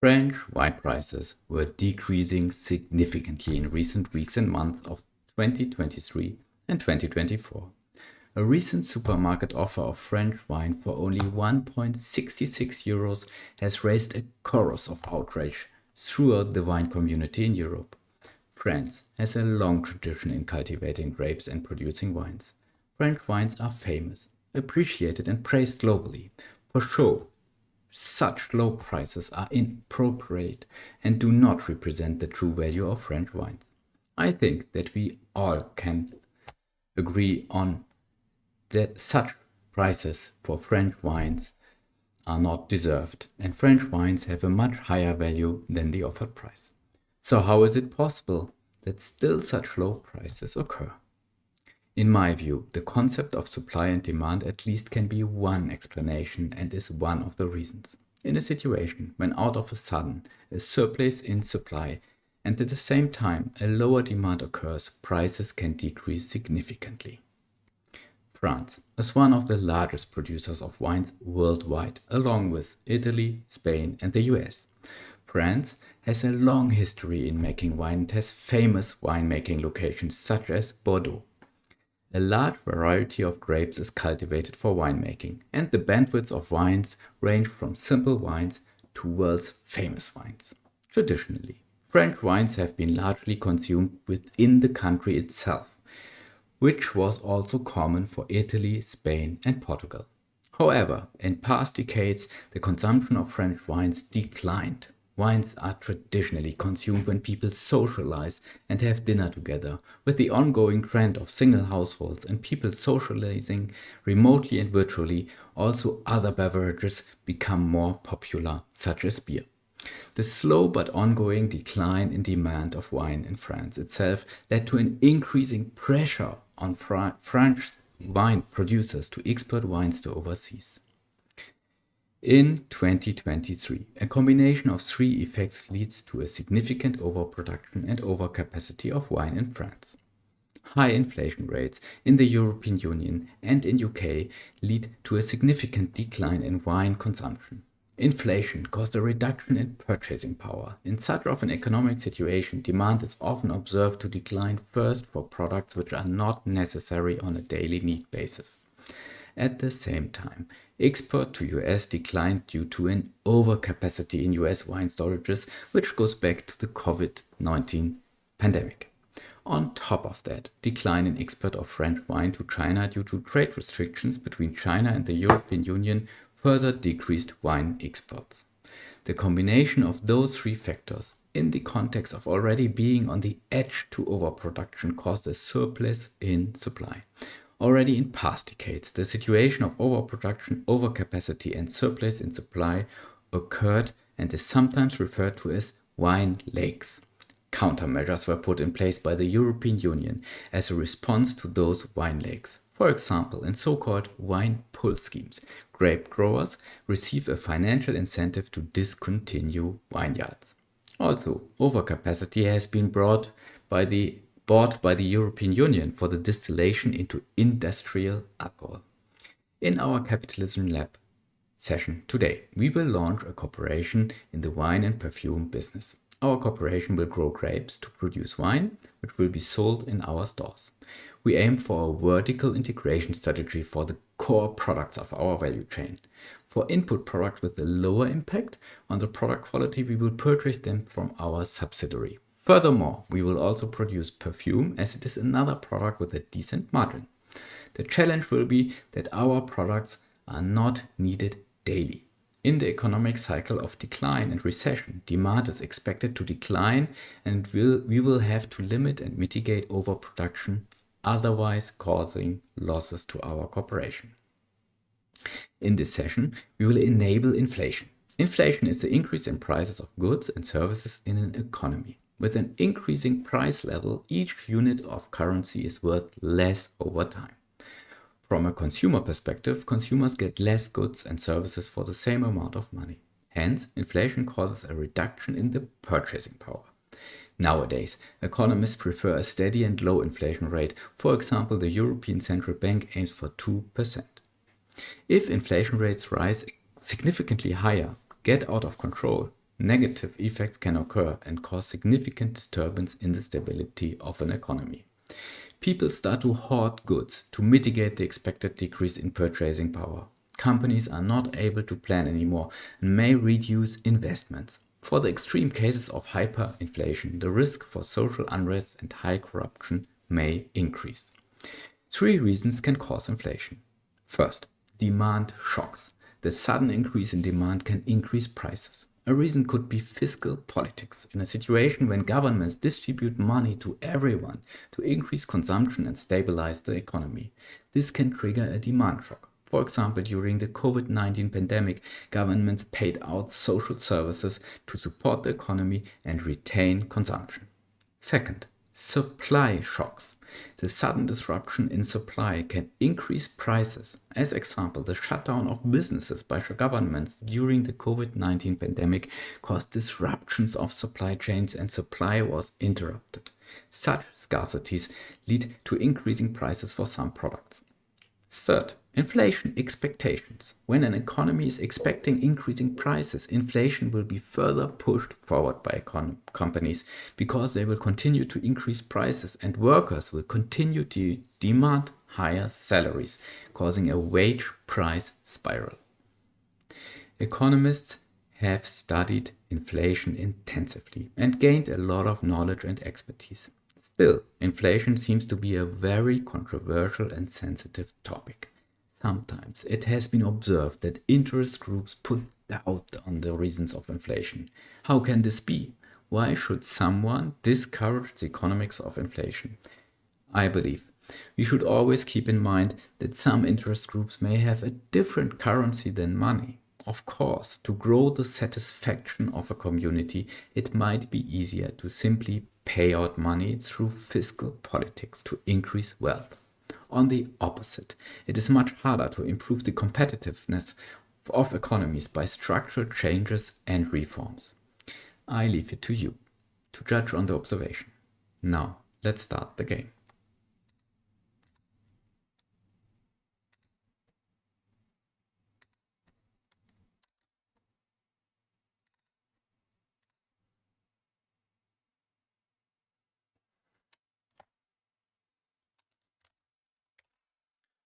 French wine prices were decreasing significantly in recent weeks and months of 2023 and 2024. A recent supermarket offer of French wine for only 1.66 euros has raised a chorus of outrage throughout the wine community in Europe. France has a long tradition in cultivating grapes and producing wines. French wines are famous, appreciated and praised globally. For sure, such low prices are inappropriate and do not represent the true value of French wines. I think that we all can agree on that such prices for French wines are not deserved, and French wines have a much higher value than the offered price. So how is it possible that still such low prices occur? In my view, the concept of supply and demand at least can be one explanation and is one of the reasons. In a situation when out of a sudden a surplus in supply and at the same time a lower demand occurs, prices can decrease significantly. France is one of the largest producers of wines worldwide, along with Italy, Spain and the US. France has a long history in making wine and has famous winemaking locations such as Bordeaux. A large variety of grapes is cultivated for winemaking, and the bandwidth of wines range from simple wines to world's famous wines. Traditionally, French wines have been largely consumed within the country itself, which was also common for Italy, Spain and Portugal. However, in past decades, the consumption of French wines declined. Wines are traditionally consumed when people socialize and have dinner together. With the ongoing trend of single households and people socializing remotely and virtually, also other beverages become more popular, such as beer. The slow but ongoing decline in demand of wine in France itself led to an increasing pressure on French wine producers to export wines to overseas. In 2023, a combination of three effects leads to a significant overproduction and overcapacity of wine in France. High inflation rates in the European Union and in UK lead to a significant decline in wine consumption. Inflation caused a reduction in purchasing power. In such of an economic situation, demand is often observed to decline first for products which are not necessary on a daily need basis. At the same time, export to US declined due to an overcapacity in US wine storages, which goes back to the COVID-19 pandemic. On top of that, decline in export of French wine to China due to trade restrictions between China and the European Union further decreased wine exports. The combination of those three factors, in the context of already being on the edge to overproduction, caused a surplus in supply. Already in past decades, the situation of overproduction, overcapacity and surplus in supply occurred and is sometimes referred to as wine lakes. Countermeasures were put in place by the European Union as a response to those wine lakes. For example, in so-called wine pull schemes, grape growers receive a financial incentive to discontinue vineyards. Also, overcapacity has been bought by the European Union for the distillation into industrial alcohol. In our Capitalism Lab session today, we will launch a cooperation in the wine and perfume business. Our cooperation will grow grapes to produce wine, which will be sold in our stores. We aim for a vertical integration strategy for the core products of our value chain. For input products with a lower impact on the product quality, we will purchase them from our subsidiary. Furthermore, we will also produce perfume, as it is another product with a decent margin. The challenge will be that our products are not needed daily. In the economic cycle of decline and recession, demand is expected to decline and we will have to limit and mitigate overproduction, otherwise causing losses to our corporation. In this session, we will enable inflation. Inflation is the increase in prices of goods and services in an economy. With an increasing price level, each unit of currency is worth less over time. From a consumer perspective, consumers get less goods and services for the same amount of money. Hence, inflation causes a reduction in the purchasing power. Nowadays, economists prefer a steady and low inflation rate. For example, the European Central Bank aims for 2%. If inflation rates rise significantly higher, get out of control, Negative effects can occur and cause significant disturbance in the stability of an economy. People start to hoard goods to mitigate the expected decrease in purchasing power. Companies are not able to plan anymore and may reduce investments. For the extreme cases of hyperinflation, the risk for social unrest and high corruption may increase. 3 reasons can cause inflation. First, demand shocks. The sudden increase in demand can increase prices. A reason could be fiscal politics. In a situation when governments distribute money to everyone to increase consumption and stabilize the economy, this can trigger a demand shock. For example, during the COVID-19 pandemic, governments paid out social services to support the economy and retain consumption. Second, supply shocks. The sudden disruption in supply can increase prices. As example, the shutdown of businesses by governments during the COVID-19 pandemic caused disruptions of supply chains and supply was interrupted. Such scarcities lead to increasing prices for some products. Third, inflation expectations. When an economy is expecting increasing prices, inflation will be further pushed forward by companies because they will continue to increase prices and workers will continue to demand higher salaries, causing a wage price spiral. Economists have studied inflation intensively and gained a lot of knowledge and expertise. Still, inflation seems to be a very controversial and sensitive topic. Sometimes it has been observed that interest groups put doubt on the reasons of inflation. How can this be? Why should someone discourage the economics of inflation? I believe we should always keep in mind that some interest groups may have a different currency than money. Of course, to grow the satisfaction of a community, it might be easier to simply pay out money through fiscal politics to increase wealth. On the opposite, it is much harder to improve the competitiveness of economies by structural changes and reforms. I leave it to you to judge on the observation. Now, let's start the game.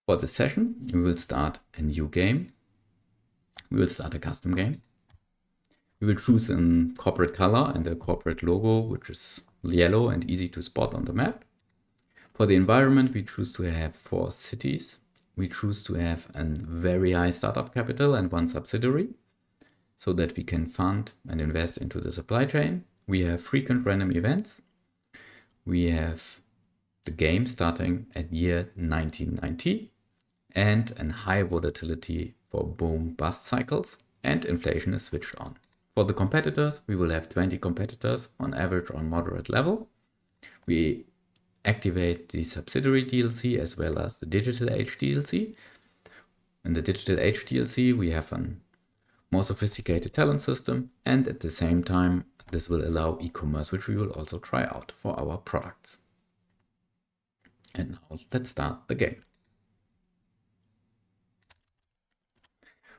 For this session, we will start a new game. We will start a custom game. We will choose a corporate color and a corporate logo, which is yellow and easy to spot on the map. For the environment, we choose to have 4 cities. We choose to have a very high startup capital and 1 subsidiary so that we can fund and invest into the supply chain. We have frequent random events. We have the game starting at year 1990 and a high volatility for boom-bust cycles, and inflation is switched on. For the competitors, we will have 20 competitors on average on moderate level. We activate the Subsidiary DLC as well as the Digital Age DLC. In the Digital Age DLC, we have a more sophisticated talent system, and at the same time, this will allow e-commerce, which we will also try out for our products. And now let's start the game.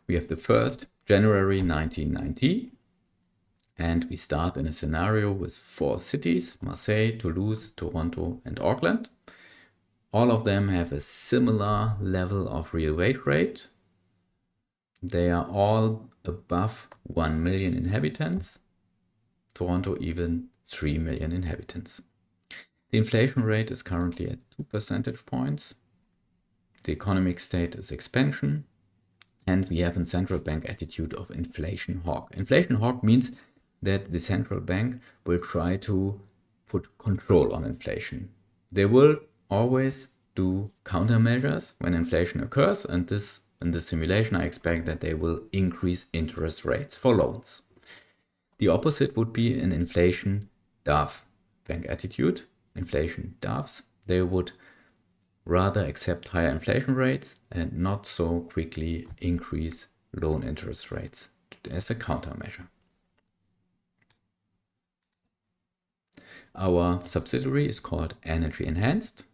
We have the first January 1990, and we start in a scenario with 4 cities, Marseille, Toulouse, Toronto, and Auckland. All of them have a similar level of real wage rate. They are all above 1 million inhabitants. Toronto even 3 million inhabitants. The inflation rate is currently at 2 percentage points. The economic state is expansion. And we have a central bank attitude of inflation hawk. Inflation hawk means that the central bank will try to put control on inflation. They will always do countermeasures when inflation occurs, and this in the simulation I expect that they will increase interest rates for loans. The opposite would be an inflation dove bank attitude. Inflation doves, they would rather accept higher inflation rates and not so quickly increase loan interest rates as a countermeasure. Our subsidiary is called Energy Enhanced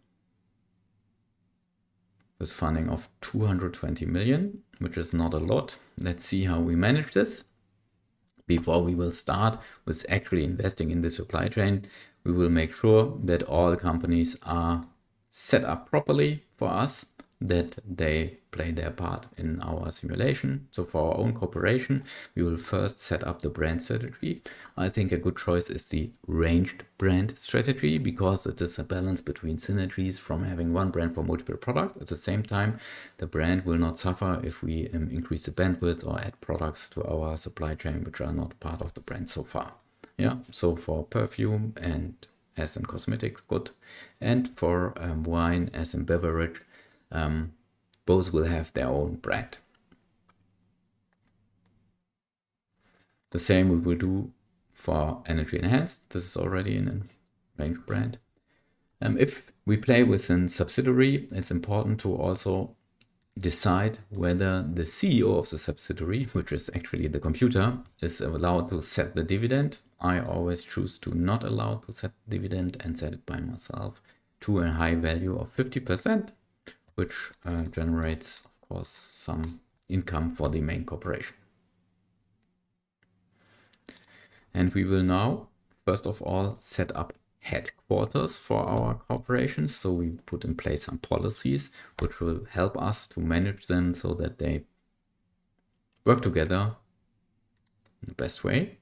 with funding of 220 million, which is not a lot. Let's see how we manage this. Before we will start with actually investing in the supply chain, we will make sure that all companies are set up properly for us, that they play their part in our simulation. So for our own corporation, we will first set up the brand strategy. I think a good choice is the ranged brand strategy, because it is a balance between synergies from having one brand for multiple products. At the same time, the brand will not suffer if we increase the bandwidth or add products to our supply chain which are not part of the brand so far. Yeah, so for perfume and as in cosmetics, good. And for wine as in beverage, both will have their own brand. The same we will do for energy enhanced. This is already in a range brand. If we play with a subsidiary, it's important to also decide whether the CEO of the subsidiary, which is actually the computer, is allowed to set the dividend. I always choose to not allow to set dividend and set it by myself to a high value of 50%, which generates, of course, some income for the main corporation. And we will now, first of all, set up headquarters for our corporations. So we put in place some policies which will help us to manage them so that they work together in the best way.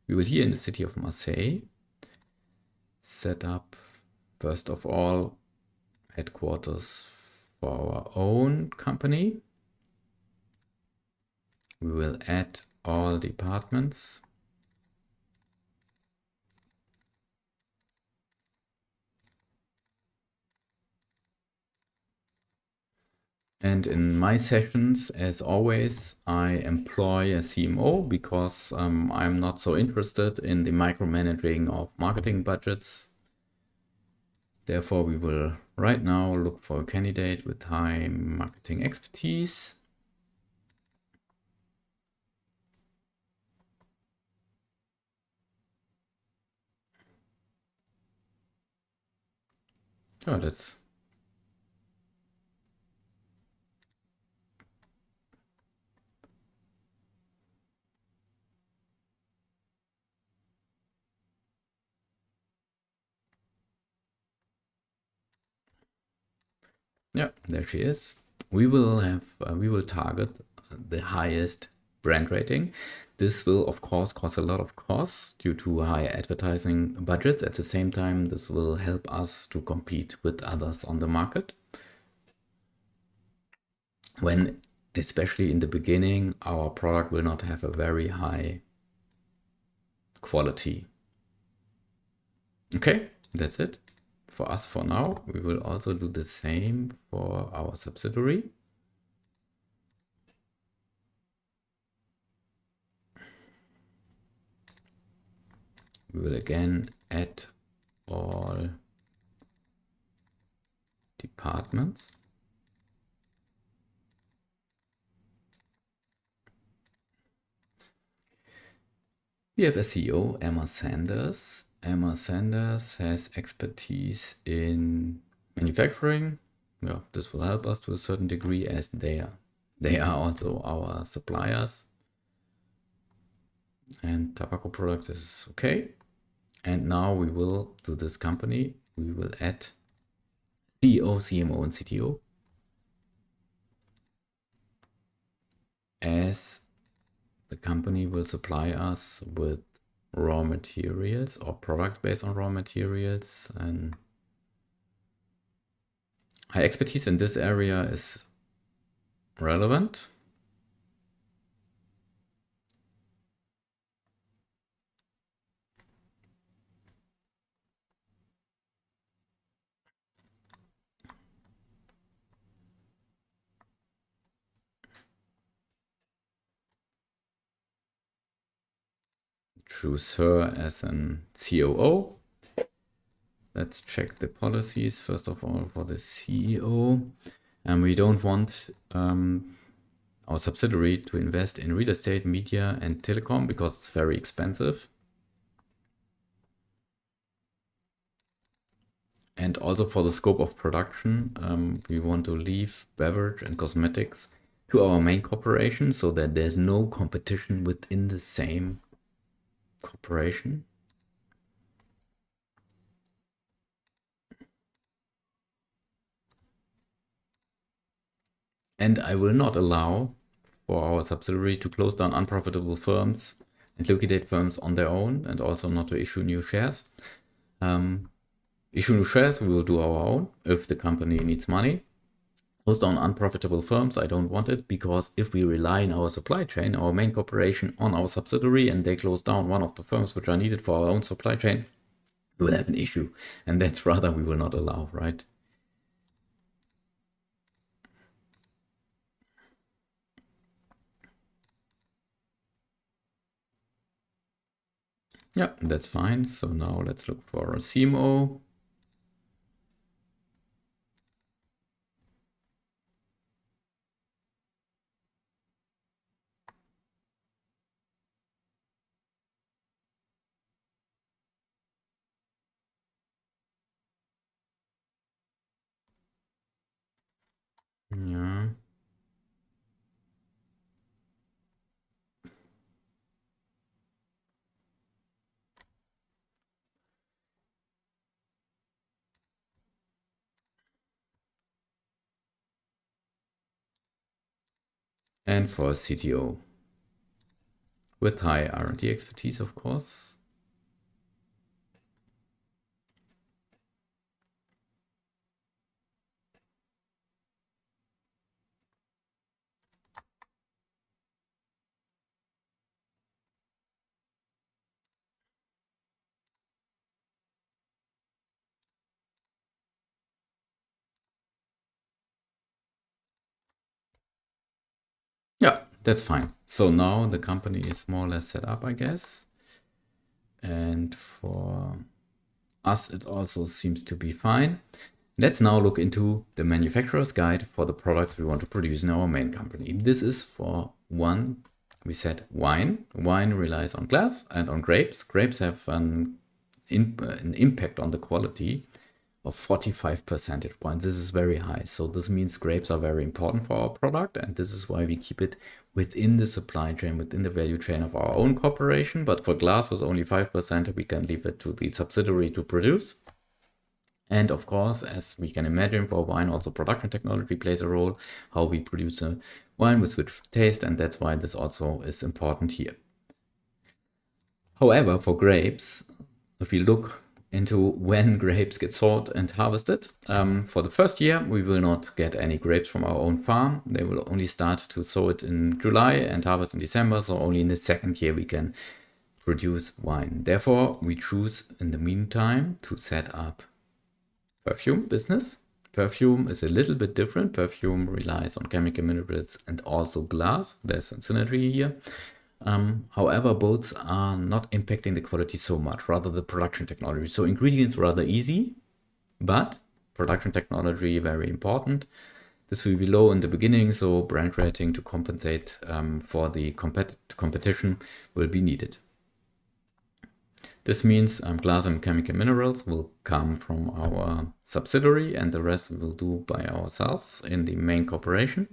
We will, here in the city of Marseille, set up, first of all, headquarters for our own company. We will add all departments. And in my sessions, as always, I employ a CMO because I'm not so interested in the micromanaging of marketing budgets. Therefore, we will right now look for a candidate with high marketing expertise. Oh, that's yeah, there she is. We will target the highest brand rating. This will, of course, cost a lot of costs due to high advertising budgets. At the same time, this will help us to compete with others on the market. When, especially in the beginning, our product will not have a very high quality. Okay, that's it for us for now. We will also do the same for our subsidiary. We will again add all departments. We have a CEO, Emma Sanders. Emma Sanders has expertise in manufacturing. Yeah, this will help us to a certain degree as they are also our suppliers. And tobacco products is okay. And now we will do this company. We will add CEO, CMO, and CTO as the company will supply us with raw materials or products based on raw materials. And high expertise in this area is relevant. Choose her as an COO. Let's check the policies first of all for the CEO. And we don't want our subsidiary to invest in real estate, media, and telecom because it's very expensive. And also for the scope of production, we want to leave beverage and cosmetics to our main corporation so that there's no competition within the same corporation. And I will not allow for our subsidiary to close down unprofitable firms and liquidate firms on their own, and also not to issue new shares. Issue new shares, we will do our own if the company needs money. Close down unprofitable firms, I don't want it, because if we rely in our supply chain, our main corporation, on our subsidiary, and they close down one of the firms which are needed for our own supply chain, we will have an issue. And that's rather we will not allow, right? Yeah, that's fine. So now let's look for a CMO. Yeah. And for a CTO with high R&D expertise, of course. Yeah, that's fine. So now the company is more or less set up, I guess. And for us, it also seems to be fine. Let's now look into the manufacturer's guide for the products we want to produce in our main company. This is for one, we said wine. Wine relies on glass and on grapes. Grapes have an impact on the quality of 45 percentage points. This is very high. So this means grapes are very important for our product, and this is why we keep it within the supply chain, within the value chain of our own corporation. But for glass with only 5%, we can leave it to the subsidiary to produce. And of course, as we can imagine, for wine, also production technology plays a role, how we produce a wine with which taste, and that's why this also is important here. However, for grapes, if we look into when grapes get sold and harvested, for the first year, we will not get any grapes from our own farm. They will only start to sow it in July and harvest in December, so only in the second year we can produce wine. Therefore, we choose in the meantime to set up perfume business. Perfume is a little bit different. Perfume relies on chemical minerals and also glass. There's a synergy here. However, both are not impacting the quality so much, rather the production technology. So ingredients rather easy, but production technology very important. This will be low in the beginning, so brand rating to compensate for the competition will be needed. This means glass and chemical minerals will come from our subsidiary, and the rest we will do by ourselves in the main corporation.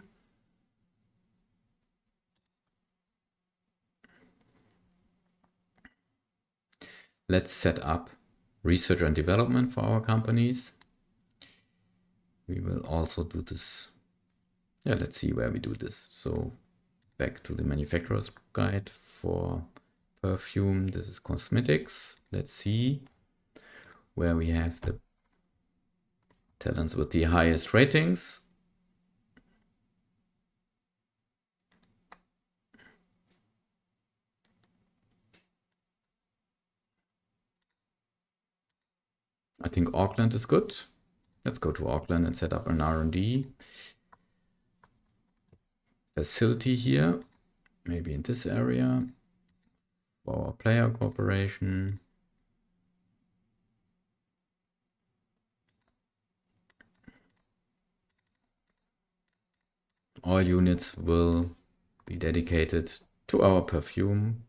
Let's set up research and development for our companies. We will also do this. Yeah, let's see where we do this. So back to the manufacturer's guide for perfume. This is cosmetics. Let's see where we have the talents with the highest ratings. I think Auckland is good. Let's go to Auckland and set up an R&D facility here, maybe in this area, for our player corporation. All units will be dedicated to our perfume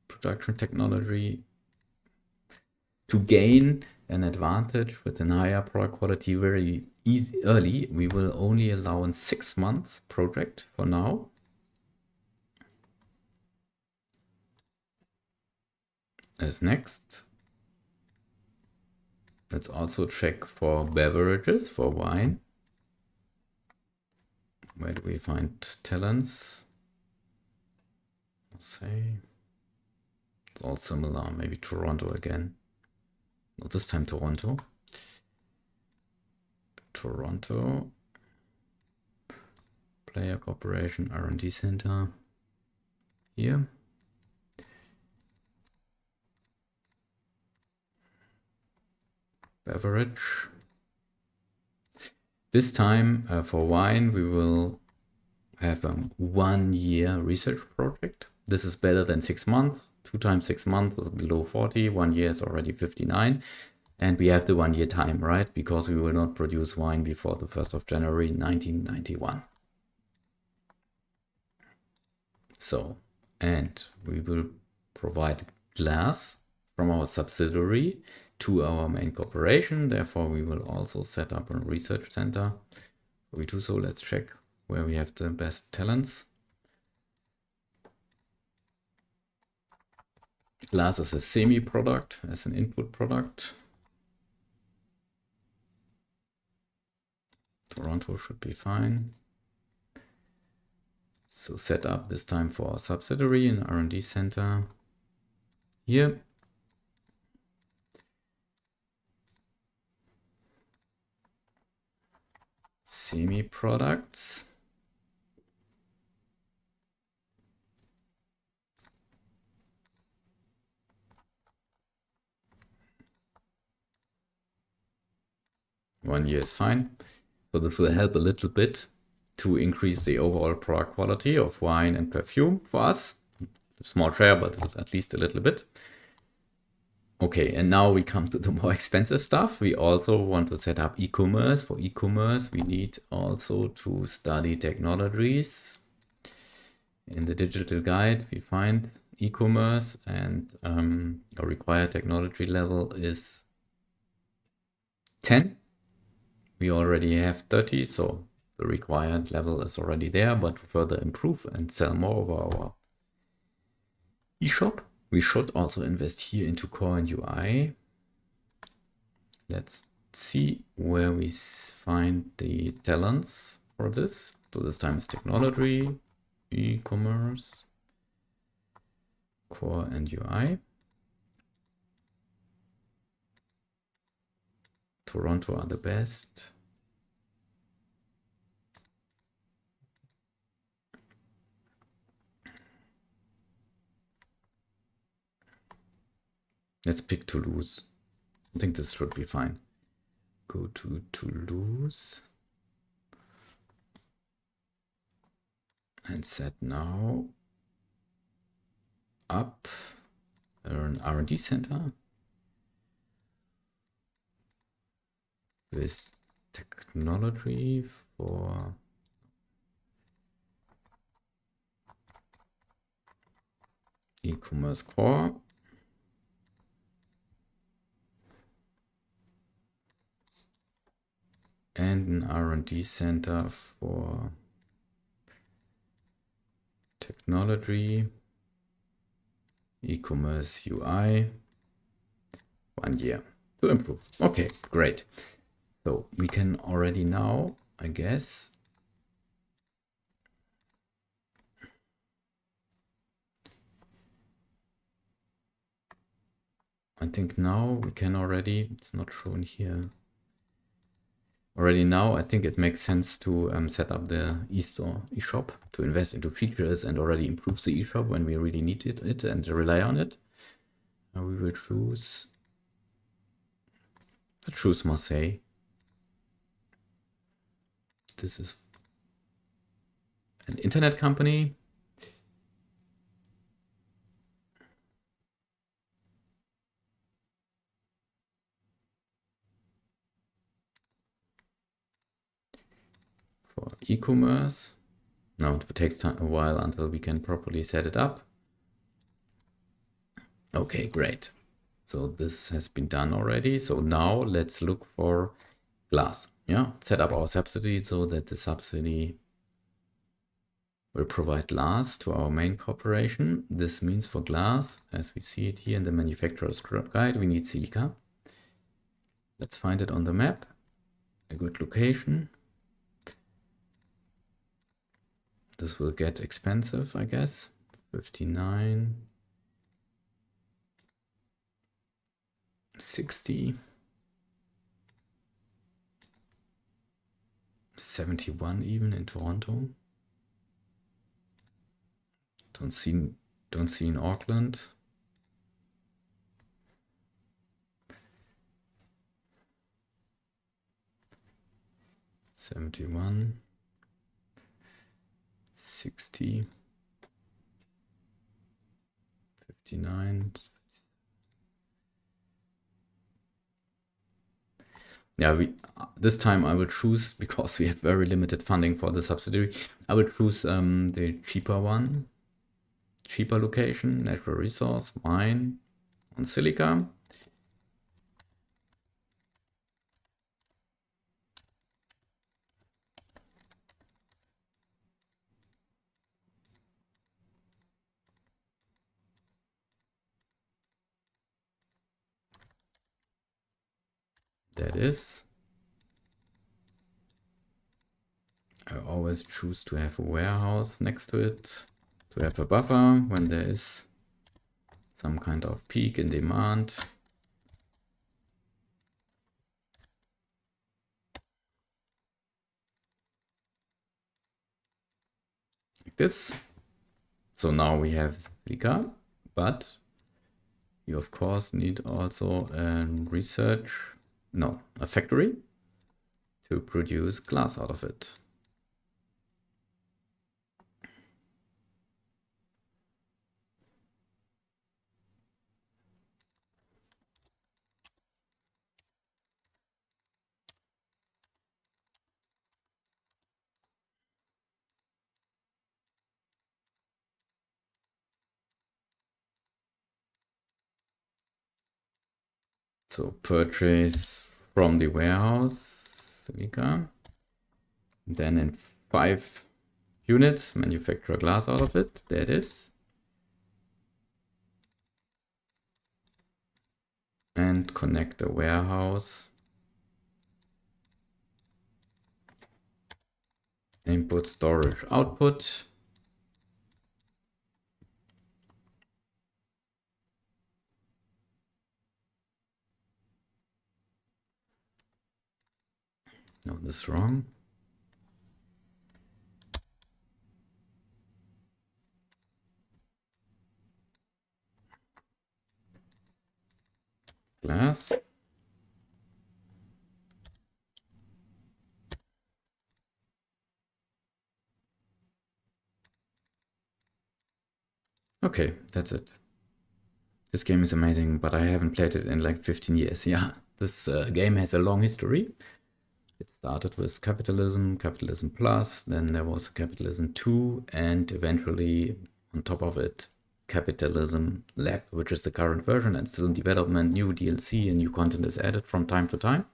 production technology. To gain an advantage with a higher product quality very early, we will only allow a 6 months project for now. as next. Let's also check for beverages, for wine. Where do we find talents? Let's say it's all similar. Maybe Toronto again. Not this time Toronto. Toronto. Player Corporation, R&D Center. Here. Beverage. This time for wine, we will have a 1 year research project. This is better than 6 months. 2 times 6 months is below 40. 1 year is already 59. And we have the 1 year time, right? Because we will not produce wine before the 1st of January 1991. So, and we will provide glass from our subsidiary to our main corporation. Therefore, we will also set up a research center. Before we do so, let's check where we have the best talents. Glass is a semi-product, as an input product. Toronto should be fine. So set up this time for our subsidiary and R&D center. Here. Semi-products. One year is fine. So this will help a little bit to increase the overall product quality of wine and perfume for us. A small share, but at least a little bit. Okay, and now we come to the more expensive stuff. We also want to set up e-commerce. For e-commerce, we need also to study technologies. In the digital guide, we find e-commerce, and a required technology level is 10. We already have 30, so the required level is already there, but to further improve and sell more over our eShop, we should also invest here into core and UI. Let's see where we find the talents for this. So this time is technology, e-commerce, core and UI. Toronto are the best. Let's pick Toulouse. I think this should be fine. Go to Toulouse. And set now up an R&D center with technology for e-commerce core. And an R&D center for technology, e-commerce UI, 1 year to improve. Okay, great. So we can already now, I guess, I think now we can already, it's not shown here. Already now, I think it makes sense to set up the e-store, eShop, to invest into features and already improve the eShop when we really need it and rely on it. Now we will choose, let's choose Marseille. This is an internet company. For e-commerce. Now it takes a while until we can properly set it up. Okay, great. So this has been done already. So now let's look for glass. Yeah, set up our subsidy so that the subsidy will provide glass to our main corporation. This means for glass, as we see it here in the manufacturer's guide, we need silica. Let's find it on the map. A good location. This will get expensive, I guess. 59. 60. 71 even in Toronto. Don't see in Auckland. $71, $60, $59. Yeah, this time I will choose, because we have very limited funding for the subsidiary, I will choose the cheaper one. Cheaper location, natural resource, mine, on silica. That is. I always choose to have a warehouse next to it, to have a buffer when there is some kind of peak in demand. Like this. So now we have silica, but you of course need also a factory to produce glass out of it. So purchase from the warehouse, silica. Then in 5 units, manufacture glass out of it. There it is. And connect the warehouse. Input, storage, output. No, this is wrong. Glass. Okay, that's it. This game is amazing, but I haven't played it in like 15 years. Yeah, this game has a long history. It started with Capitalism, Capitalism Plus, then there was Capitalism 2, and eventually on top of it, Capitalism Lab, which is the current version and still in development. New DLC and new content is added from time to time.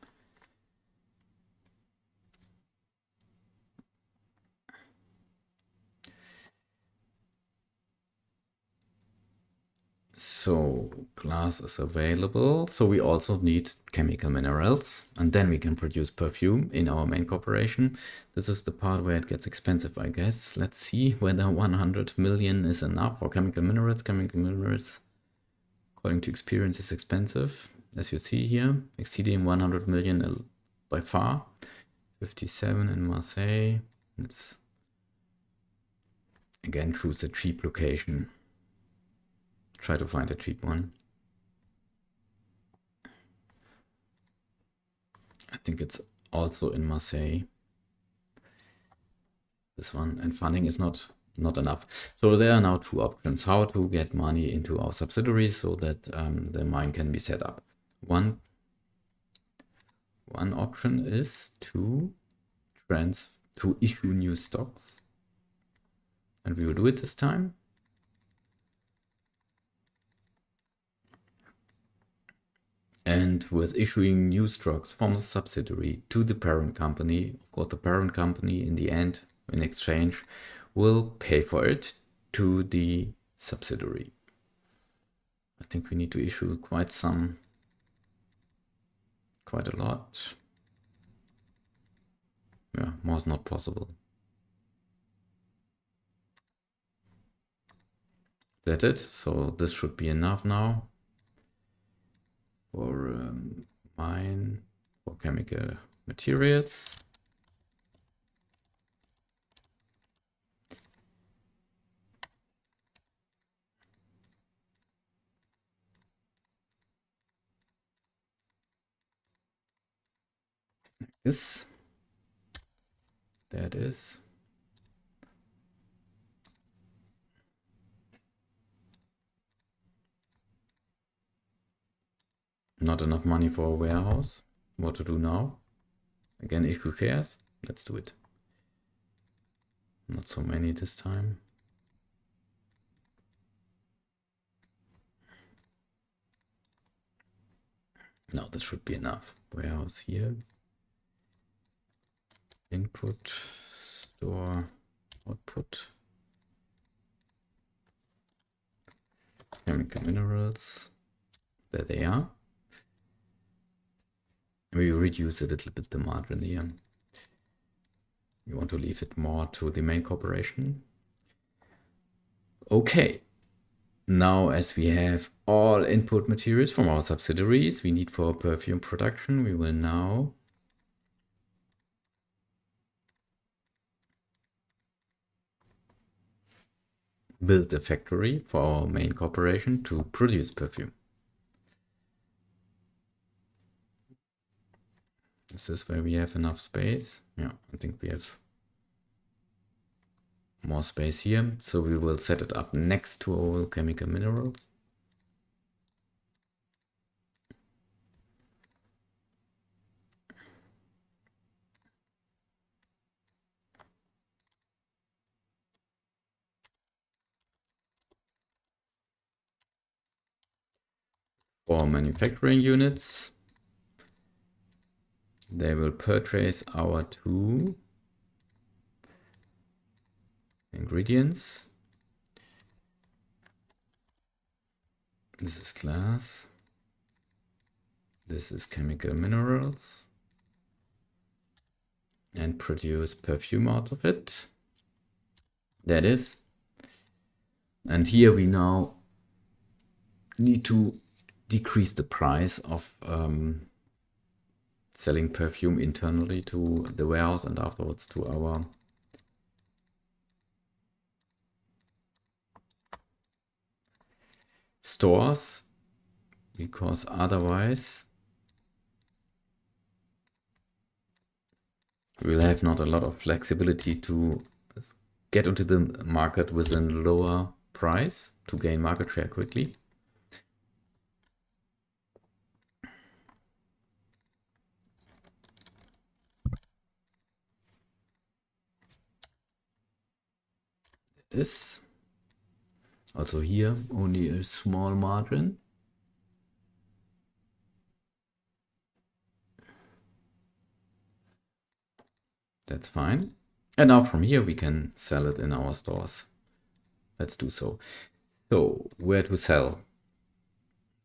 So glass is available. So we also need chemical minerals, and then we can produce perfume in our main corporation. This is the part where it gets expensive, I guess. Let's see whether 100 million is enough for chemical minerals. Chemical minerals, according to experience, is expensive, as you see here, exceeding 100 million by far. 57 in Marseille. Let's again choose a cheap location. Try to find a cheap one. I think it's also in Marseille. This one, and funding is not enough. So there are now 2 options how to get money into our subsidiaries so that the mine can be set up. One option is to issue new stocks, and we will do it this time. And with issuing new stocks from the subsidiary to the parent company, of course, the parent company in the end, in exchange, will pay for it to the subsidiary. I think we need to issue quite a lot. Yeah, more is not possible. That's it. So this should be enough now for mine, for chemical materials. This. That is. Not enough money for a warehouse. What to do now? Again, issue shares. Let's do it. Not so many this time. No, this should be enough. Warehouse here. Input, store, output. Chemical minerals. There they are. We reduce a little bit the margin here. We want to leave it more to the main corporation. Okay. Now, as we have all input materials from our subsidiaries we need for perfume production, we will now build a factory for our main corporation to produce perfume. This is where we have enough space. Yeah, I think we have more space here. So we will set it up next to our chemical minerals. For manufacturing units, they will purchase our 2 ingredients. This is glass. This is chemical minerals. And produce perfume out of it. That is. And here we now need to decrease the price of selling perfume internally to the warehouse and afterwards to our stores, because otherwise we'll have not a lot of flexibility to get into the market with a lower price to gain market share quickly. This also here only a small margin. That's fine. And now from here we can sell it in our stores. Let's do so. So where to sell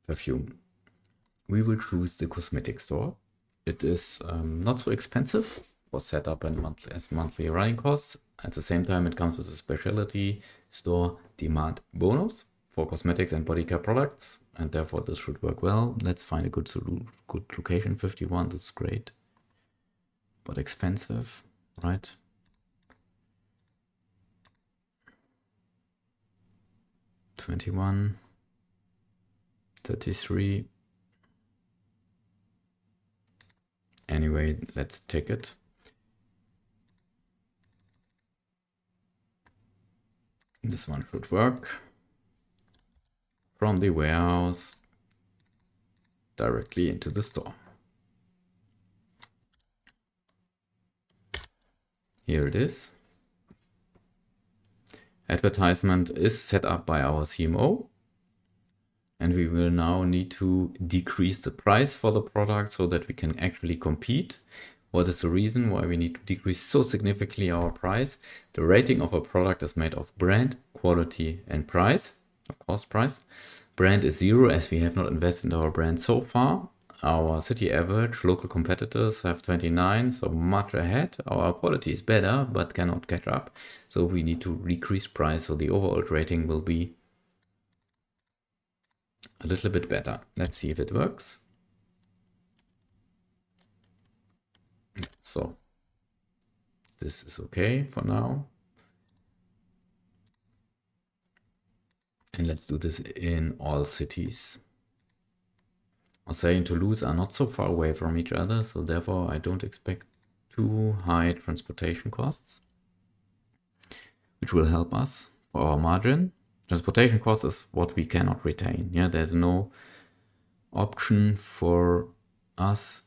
perfume? We will choose the cosmetic store. It is not so expensive for setup and monthly running costs. At the same time, it comes with a specialty store demand bonus for cosmetics and body care products, and therefore this should work well. Let's find a good location. 51, this is great, but expensive, right? $21, $33. Anyway, let's take it. This one should work. From the warehouse directly into the store. Here it is. Advertisement is set up by our CMO. And we will now need to decrease the price for the product so that we can actually compete What is the reason why we need to decrease so significantly our price? The rating of a product is made of brand, quality, and price. Of course, price. Brand is 0 as we have not invested in our brand so far. Our city average, local competitors have 29, so much ahead. Our quality is better, but cannot catch up. So we need to decrease price, so the overall rating will be a little bit better. Let's see if it works. So this is okay for now. And let's do this in all cities. Marseille and Toulouse are not so far away from each other, so therefore I don't expect too high transportation costs, which will help us for our margin. Transportation cost is what we cannot retain. Yeah, there's no option for us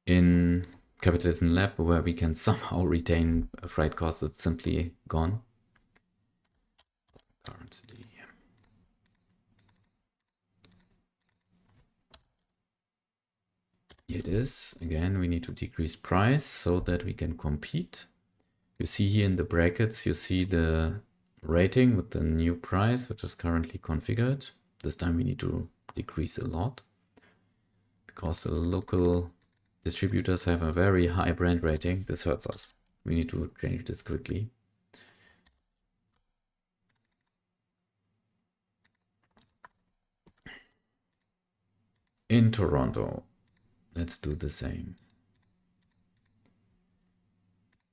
in Capitalism Lab where we can somehow retain freight costs. It's simply gone. Currently. Here it is. Again, we need to decrease price so that we can compete. You see here in the brackets, you see the rating with the new price, which is currently configured. This time we need to decrease a lot because the local distributors have a very high brand rating. This hurts us. We need to change this quickly. In Toronto, let's do the same.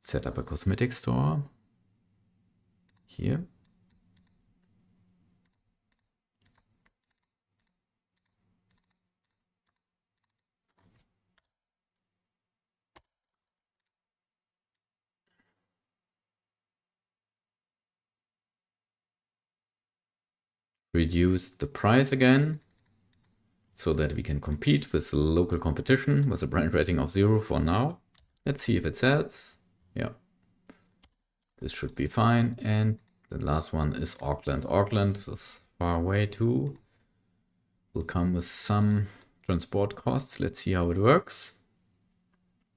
Set up a cosmetic store here. Reduce the price again so that we can compete with the local competition with a brand rating of 0 for now. Let's see if it sells. Yeah, this should be fine. And the last one is Auckland. Auckland is far away too. Will come with some transport costs. Let's see how it works.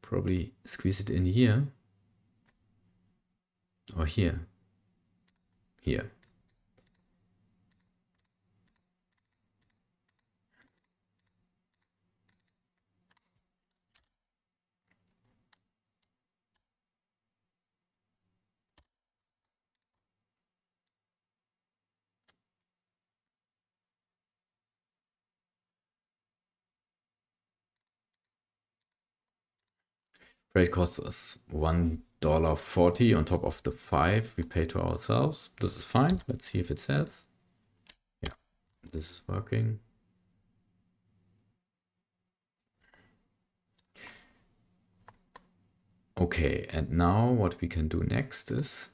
Probably squeeze it in here or here. Here. Freight costs us $1.40 on top of the 5 we pay to ourselves. This is fine. Let's see if it sells. Yeah, this is working. Okay, and now what we can do next is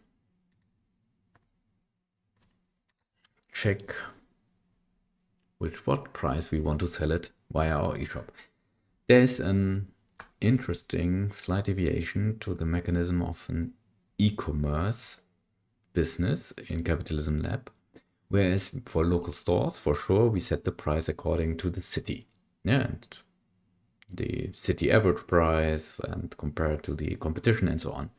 check with what price we want to sell it via our eShop. There's an interesting slight deviation to the mechanism of an e-commerce business in Capitalism Lab, whereas for local stores, for sure, we set the price according to the city. Yeah, and the city average price and compare it to the competition and so on.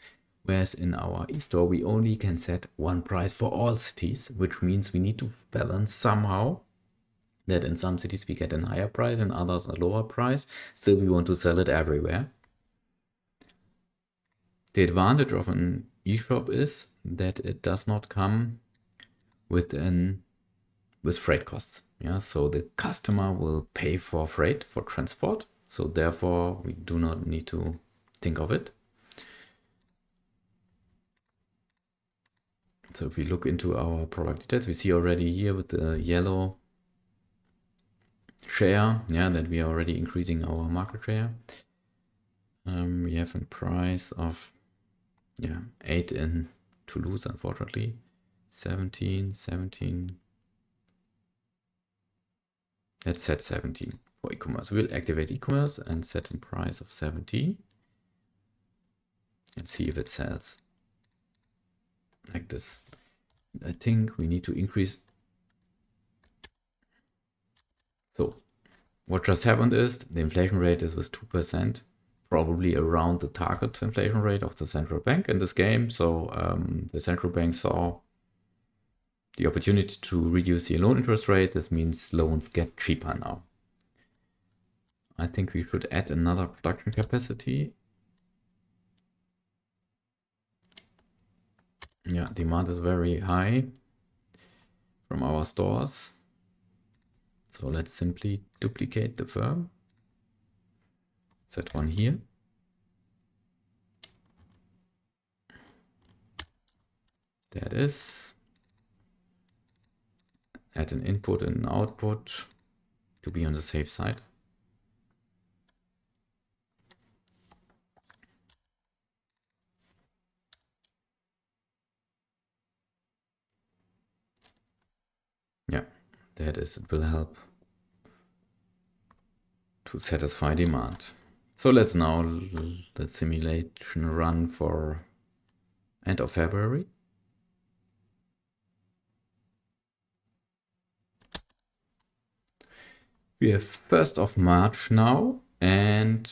Whereas in our e-store, we only can set one price for all cities, which means we need to balance somehow that in some cities we get a higher price and others a lower price. Still, we want to sell it everywhere. The advantage of an e-shop is that it does not come with freight costs. Yeah, so the customer will pay for freight, for transport. So therefore, we do not need to think of it. So if we look into our product details, we see already here with the yellow share, yeah, that we are already increasing our market share. We have a price of 8 in Toulouse, unfortunately. 17. Let's set 17 for e-commerce. We'll activate e-commerce and set a price of 17 and see if it sells like this. I think we need to increase So what just happened is the inflation rate is with 2%, probably around the target inflation rate of the central bank in this game. So the central bank saw the opportunity to reduce the loan interest rate. This means loans get cheaper now. I think we should add another production capacity. Yeah, demand is very high from our stores. So let's simply duplicate the firm. Set one here. There it is. Add an input and an output to be on the safe side. Yeah, there it is. It will help to satisfy demand. So let's now the simulation run for end of February. We have 1st of March now and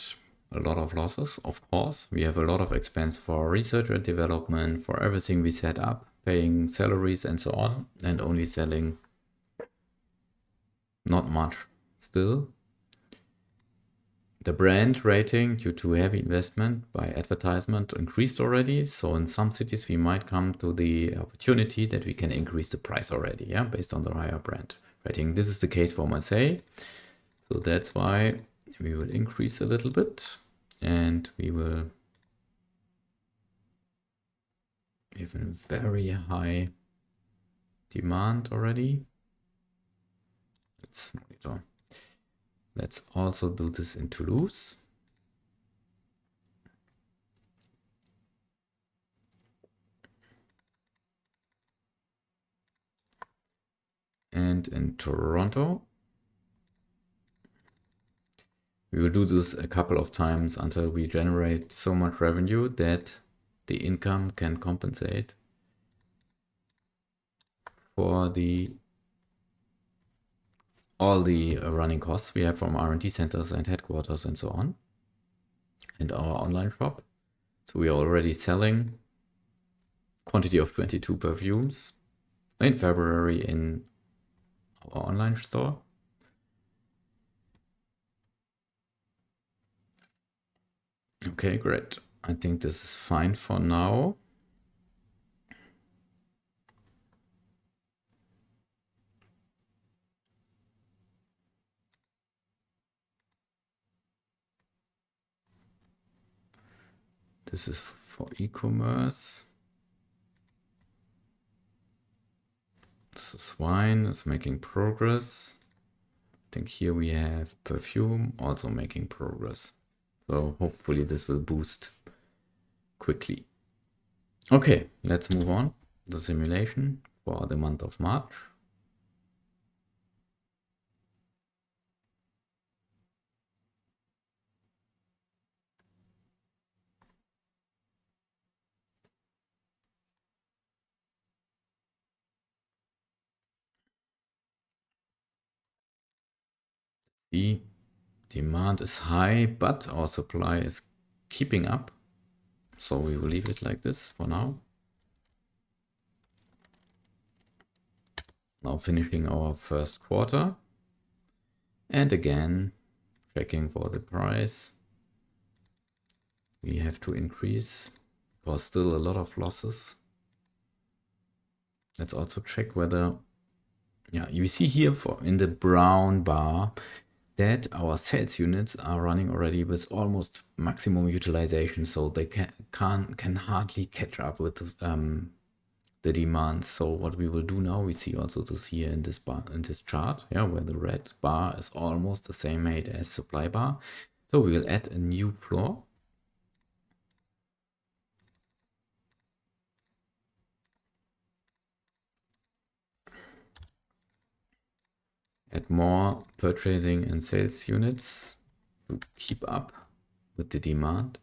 a lot of losses, of course. We have a lot of expense for research and development, for everything we set up, paying salaries and so on, and only selling not much still. The brand rating due to heavy investment by advertisement increased already. So in some cities we might come to the opportunity that we can increase the price already, yeah, based on the higher brand rating. This is the case for Marseille. So that's why we will increase a little bit and we will have a very high demand already. Let's monitor. Let's also do this in Toulouse. And in Toronto. We will do this a couple of times until we generate so much revenue that the income can compensate for all the running costs we have from R&D centers and headquarters and so on, and our online shop. So we are already selling quantity of 22 perfumes in February in our online store. Okay, great. I think this is fine for now. This is for e-commerce. This is wine, is making progress. I think here we have perfume also making progress. So hopefully this will boost quickly. Okay, let's move on. The simulation for the month of March. The demand is high, but our supply is keeping up. So we will leave it like this for now. Now finishing our first quarter. And again, checking for the price. We have to increase because still a lot of losses. Let's also check whether, yeah, you see here in the brown bar that our sales units are running already with almost maximum utilization, so they can hardly catch up with the demand. So what we will do now, we see also this here in this bar, in this chart, yeah, where the red bar is almost the same height as supply bar. So we will add a new floor. Add more purchasing and sales units to keep up with the demand.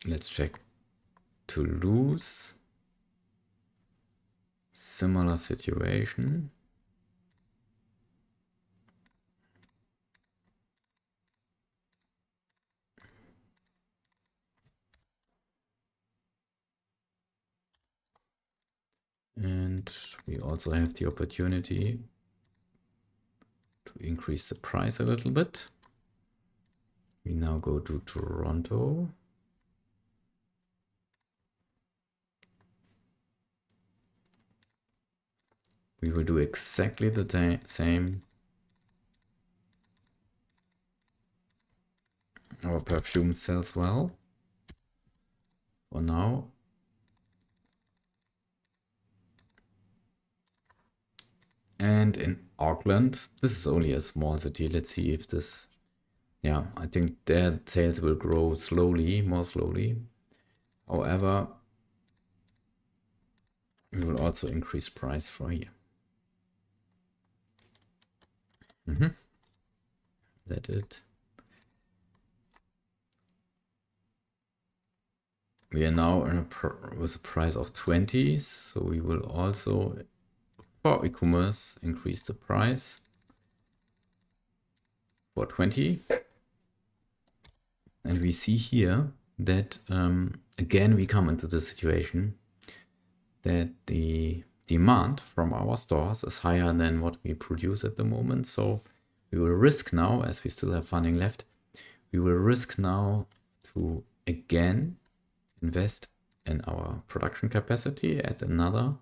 Let's check Toulouse. Similar situation. And we also have the opportunity to increase the price a little bit. We now go to Toronto. We will do exactly the same. Our perfume sells well for now. And in Auckland, this is only a small city. Let's see if this, yeah, I think their sales will grow slowly, more slowly. However, we will also increase price for here. That's it. We are now with a price of 20, so we will also, for e-commerce, increase the price for 20. And we see here that, again, we come into the situation that the demand from our stores is higher than what we produce at the moment. So we will risk now, as we still have funding left, we will risk now to again invest in our production capacity at another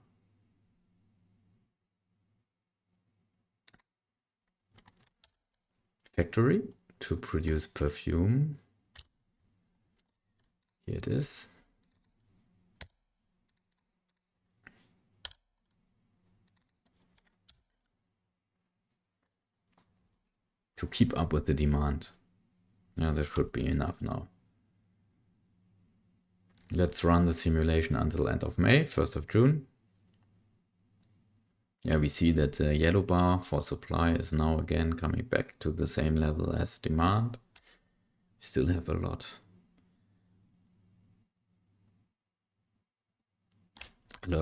factory to produce perfume. Here it is. To keep up with the demand. Yeah, that should be enough now. Let's run the simulation until end of May, 1st of June. Yeah, we see that the yellow bar for supply is now again coming back to the same level as demand. We still have a lot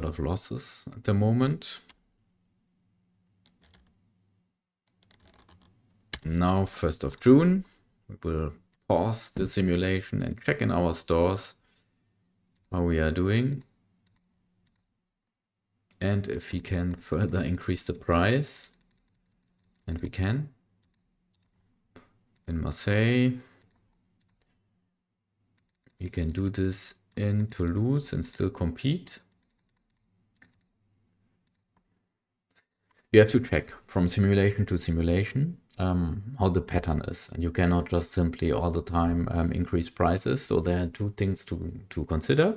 of losses at the moment. Now, 1st of June, we will pause the simulation and check in our stores how we are doing. And if we can further increase the price, and we can. In Marseille, we can do this in Toulouse and still compete. You have to check from simulation to simulation how the pattern is. And you cannot just simply all the time increase prices. So there are two things to consider.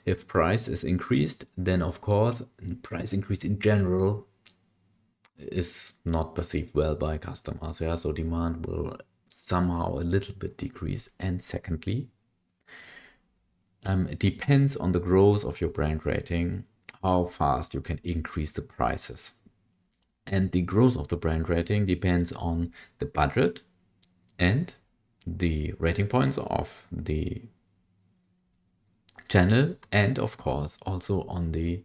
If price is increased, then of course, price increase in general is not perceived well by customers. Yeah, so demand will somehow a little bit decrease. And secondly, it depends on the growth of your brand rating, how fast you can increase the prices. And the growth of the brand rating depends on the budget and the rating points of the channel, and of course also on the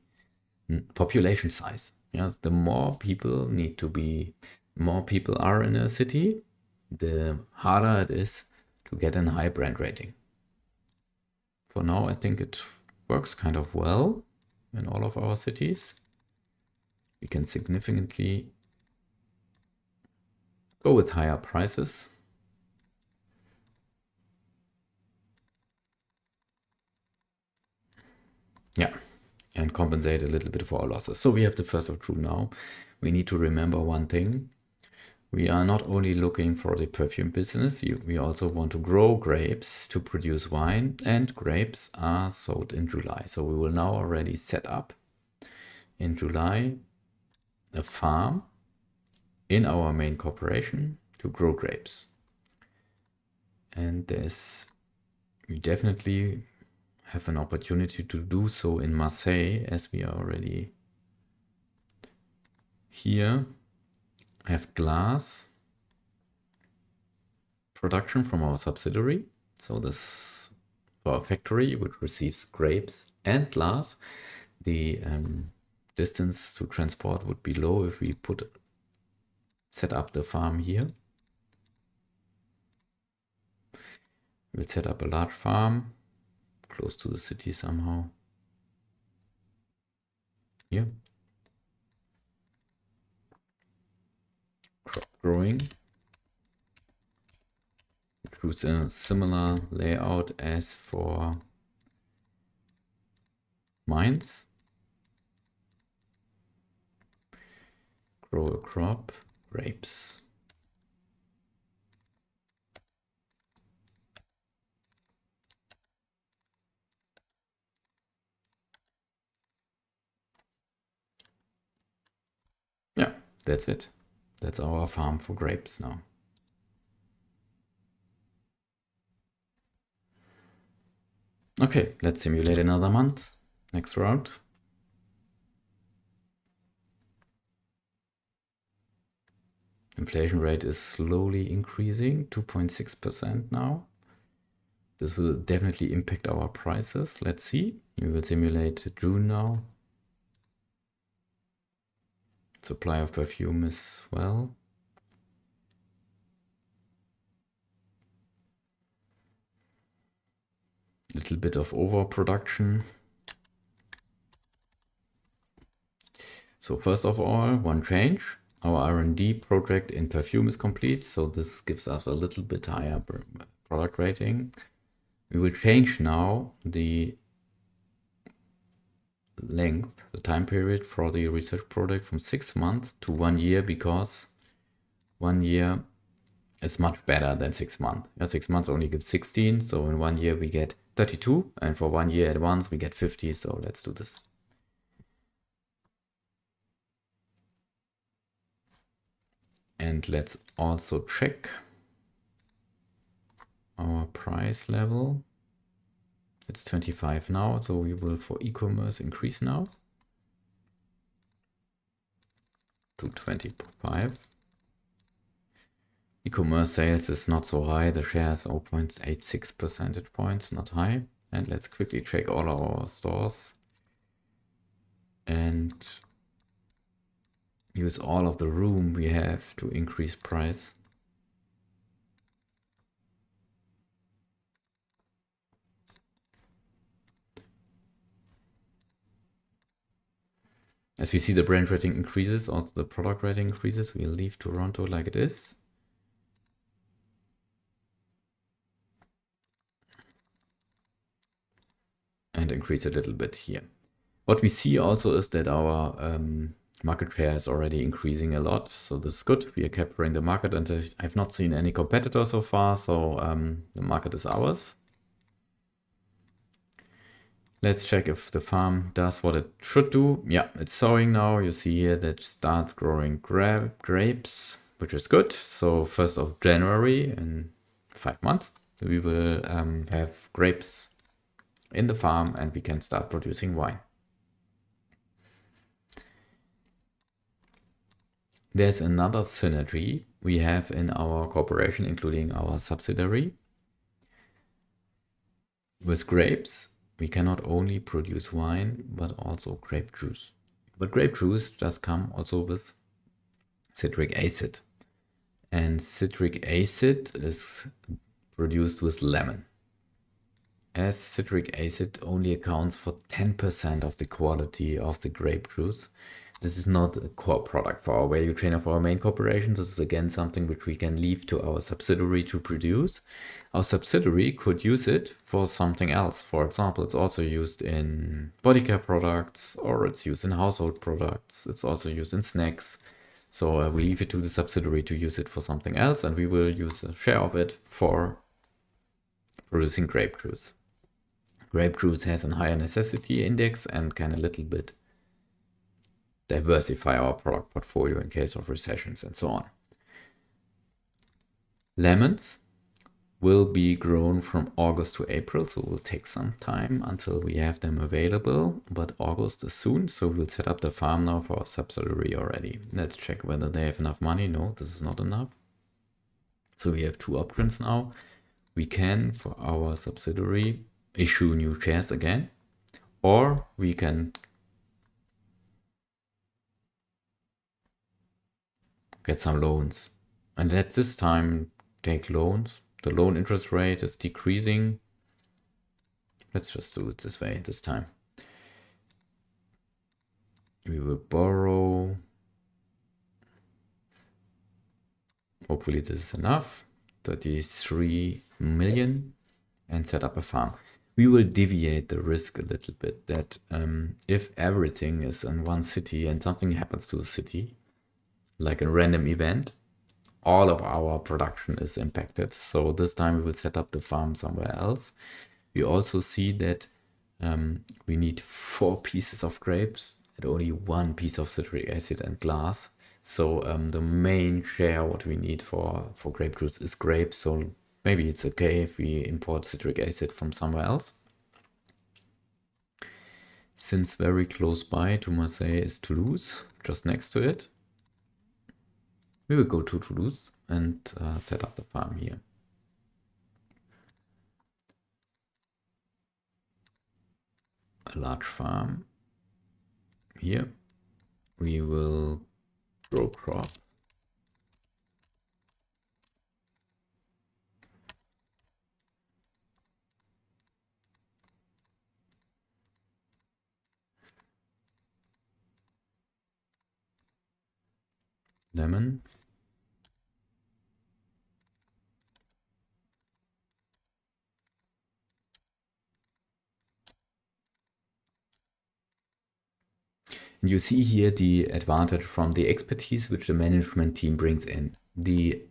population size. Yes, the more people are in a city, the harder it is to get a high brand rating. For now, I think it works kind of well in all of our cities. We can significantly go with higher prices. Yeah, and compensate a little bit for our losses. So we have the 1st of June now. We need to remember one thing. We are not only looking for the perfume business, we also want to grow grapes to produce wine, and grapes are sold in July. So we will now already set up in July a farm in our main corporation to grow grapes. And we definitely have an opportunity to do so in Marseille, as we are already here. Have glass production from our subsidiary. So this for a factory which receives grapes and glass. The distance to transport would be low if we set up the farm here. We'll set up a large farm close to the city somehow. Here. Crop growing. Choose a similar layout as for mines. Grow a crop, grapes. Yeah, that's it. That's our farm for grapes now. Okay, let's simulate another month. Next round. Inflation rate is slowly increasing, 2.6% now. This will definitely impact our prices. Let's see. We will simulate June now. Supply of perfume as well. Little bit of overproduction. So first of all, one change. Our R&D project in perfume is complete, so this gives us a little bit higher product rating. We will change now the length, the time period for the research project from 6 months to 1 year, because 1 year is much better than 6 months. 6 months only gives 16, so in 1 year we get 32, and for 1 year at once we get 50, so let's do this. And let's also check our price level. It's 25 now, so we will for e-commerce increase now to 25. E-commerce sales is not so high. The share is 0.86 percentage points, not high. And let's quickly check all our stores and use all of the room we have to increase price. As we see, the brand rating increases, or the product rating increases. We'll leave Toronto like it is. And increase a little bit here. What we see also is that our market share is already increasing a lot. So this is good. We are capturing the market, and I've not seen any competitor so far. So the market is ours. Let's check if the farm does what it should do. Yeah, it's sowing now. You see here that starts growing grapes, which is good. So 1st of January, in 5 months, we will have grapes in the farm and we can start producing wine. There's another synergy we have in our corporation, including our subsidiary. With grapes, we cannot only produce wine, but also grape juice. But grape juice does come also with citric acid. And citric acid is produced with lemon. As citric acid only accounts for 10% of the quality of the grape juice, this is not a core product for our value chain of our main corporation. This is again something which we can leave to our subsidiary to produce. Our subsidiary could use it for something else. For example, it's also used in body care products, or it's used in household products. It's also used in snacks. So we leave it to the subsidiary to use it for something else, and we will use a share of it for producing grape juice. Grape juice has a higher necessity index and can a little bit diversify our product portfolio in case of recessions and so on. Lemons will be grown from August to April, so it will take some time until we have them available, but August is soon, so we'll set up the farm now for our subsidiary already. Let's check whether they have enough money. No, this is not enough. So we have 2 options now. We can, for our subsidiary, issue new shares again, or we can get some loans. And at this time, take loans. The loan interest rate is decreasing. Let's just do it this way this time. We will borrow. Hopefully this is enough. 33 million and set up a farm. We will deviate the risk a little bit that if everything is in one city and something happens to the city, like a random event, all of our production is impacted. So this time we will set up the farm somewhere else. We also see that we need 4 pieces of grapes and only 1 piece of citric acid and glass. So the main share what we need for grape juice is grapes. So maybe it's okay if we import citric acid from somewhere else. Since very close by to Marseille is Toulouse, just next to it, we will go to Toulouse and set up the farm here. A large farm. Here we will grow crop. Lemon. And you see here the advantage from the expertise which the management team brings in. The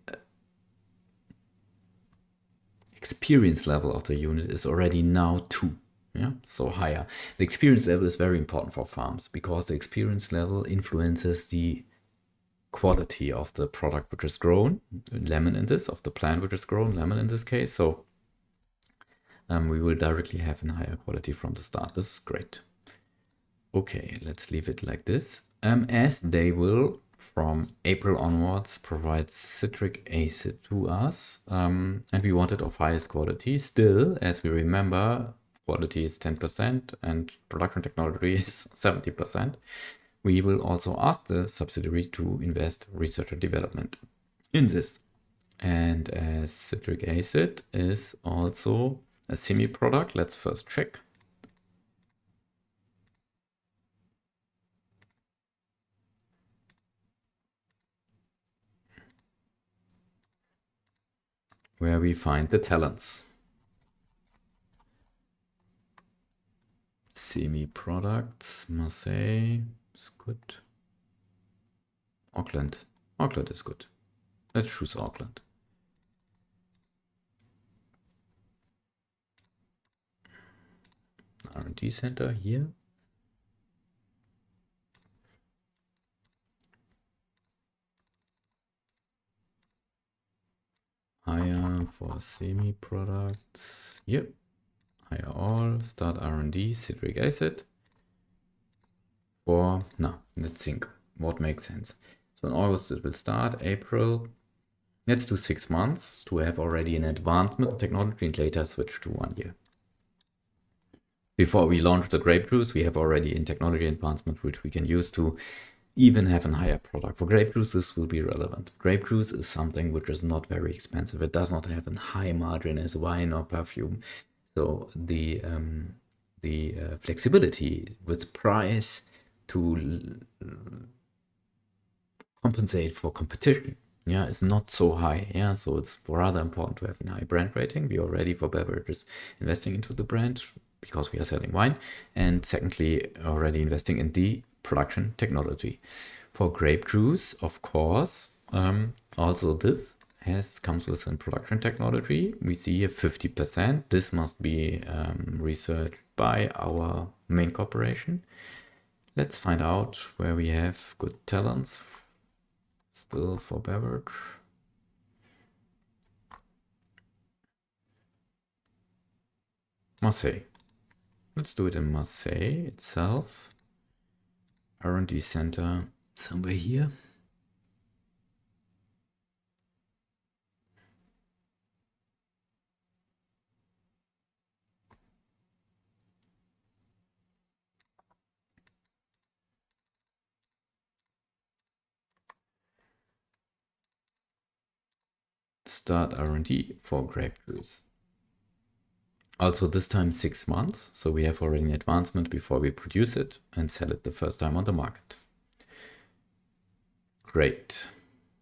experience level of the unit is already now 2. Yeah, so higher. The experience level is very important for farms because the experience level influences the quality of the product which is grown, lemon in this, of the plant which is grown, lemon in this case. So we will directly have a higher quality from the start. This is great. Okay, let's leave it like this. As they will, from April onwards, provide citric acid to us, and we want it of highest quality. Still, as we remember, quality is 10% and production technology is 70%. We will also ask the subsidiary to invest research and development in this. And as citric acid is also a semi-product, let's first check. Where we find the talents. Semi-products, Marseille is good. Auckland is good. Let's choose Auckland. R&D center here. Hire for semi-products. Yep. Hire all. Start R&D. Citric acid. Or, no, let's think what makes sense. So in August it will start. April. Let's do 6 months to have already an advancement in technology and later switch to 1 year. Before we launch the grape juice, we have already in technology advancement which we can use to even have a higher product. For grape juice, this will be relevant. Grape juice is something which is not very expensive. It does not have a high margin as wine or perfume. So the flexibility with price to compensate for competition, yeah, is not so high. Yeah, so it's rather important to have a high brand rating. We are already for beverages investing into the brand because we are selling wine, and secondly, already investing in the production technology. For grape juice, of course, also this comes with a production technology. We see here 50%. This must be researched by our main corporation. Let's find out where we have good talents still for beverage. Marseille. Let's do it in Marseille itself. R&D center somewhere here. Start R&D for grape juice. Also this time 6 months, so we have already an advancement before we produce it and sell it the first time on the market. Great.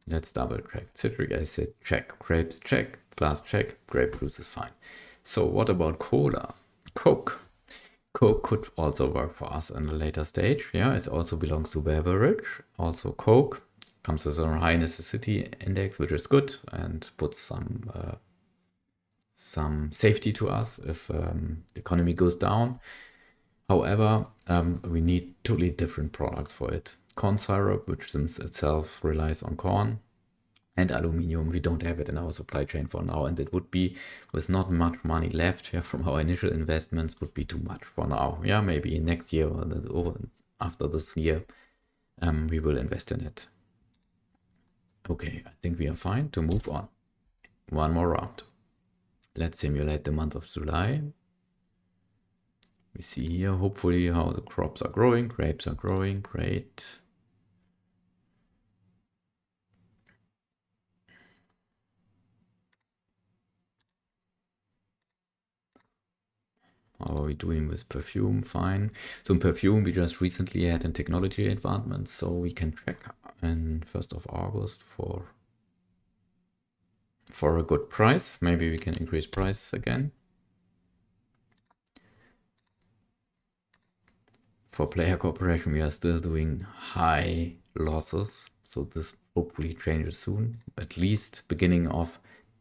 Let's double check. Citric acid, check. Grapes, check. Glass, check. Grape juice is fine. So what about cola? Coke. Coke could also work for us in a later stage. Yeah, it also belongs to beverage. Also Coke comes with a high necessity index, which is good and puts some safety to us if the economy goes down. However, we need totally different products for it. Corn syrup, which itself relies on corn, and aluminium. We don't have it in our supply chain for now, and it would be, with not much money left here from our initial investments, would be too much for now. Yeah, maybe next year or after this year, we will invest in it. Okay, I think we are fine to move on. One more round. Let's simulate the month of July. We see here, hopefully, how the crops are growing. Grapes are growing, great. How are we doing with Perfume? Fine. So in Perfume, we just recently had a technology advancement, so we can check in 1st of August for a good price. Maybe we can increase prices again. For player cooperation, we are still doing high losses, so this hopefully changes soon, at least beginning of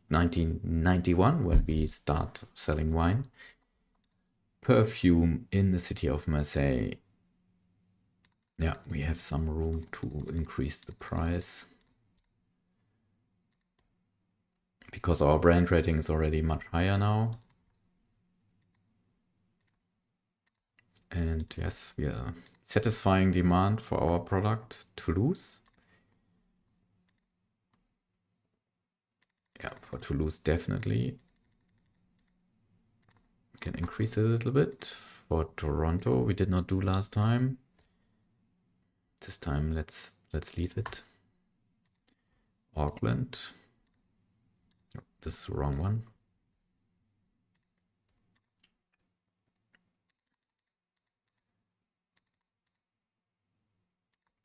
1991 when we start selling wine. Perfume in the city of Marseille. Yeah, we have some room to increase the price because our brand rating is already much higher now. And yes, we are satisfying demand for our product, Toulouse. Yeah, for Toulouse, definitely. We can increase it a little bit. For Toronto, we did not do last time. This time, let's leave it. Auckland. Oh, this is the wrong one.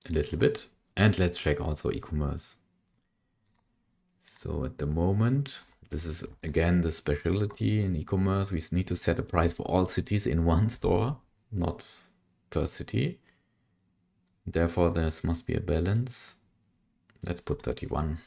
A little bit. And let's check also e-commerce. So at the moment, this is again the specialty in e-commerce. We need to set a price for all cities in one store, not per city. Therefore, there must be a balance. Let's put 31.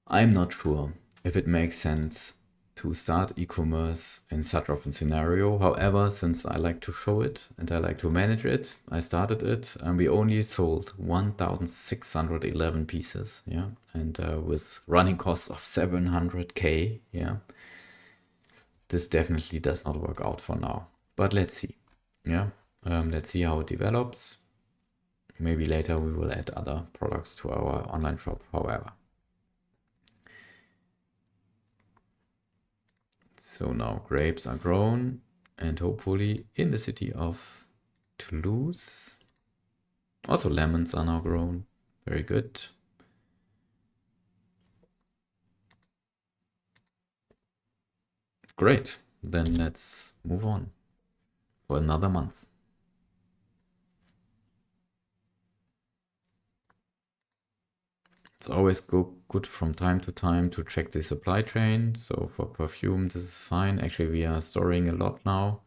I'm not sure if it makes sense to start e-commerce in such of a scenario. However, since I like to show it and I like to manage it, I started it and we only sold 1,611 pieces, yeah, and with running costs of 700K, yeah. This definitely does not work out for now, but let's see, yeah. Let's see how it develops. Maybe later we will add other products to our online shop, however. So now grapes are grown and hopefully in the city of Toulouse. Also lemons are now grown. Very good. Great. Then let's move on for another month. It's always good from time to time to check the supply chain. So for Perfume, this is fine. Actually, we are storing a lot now.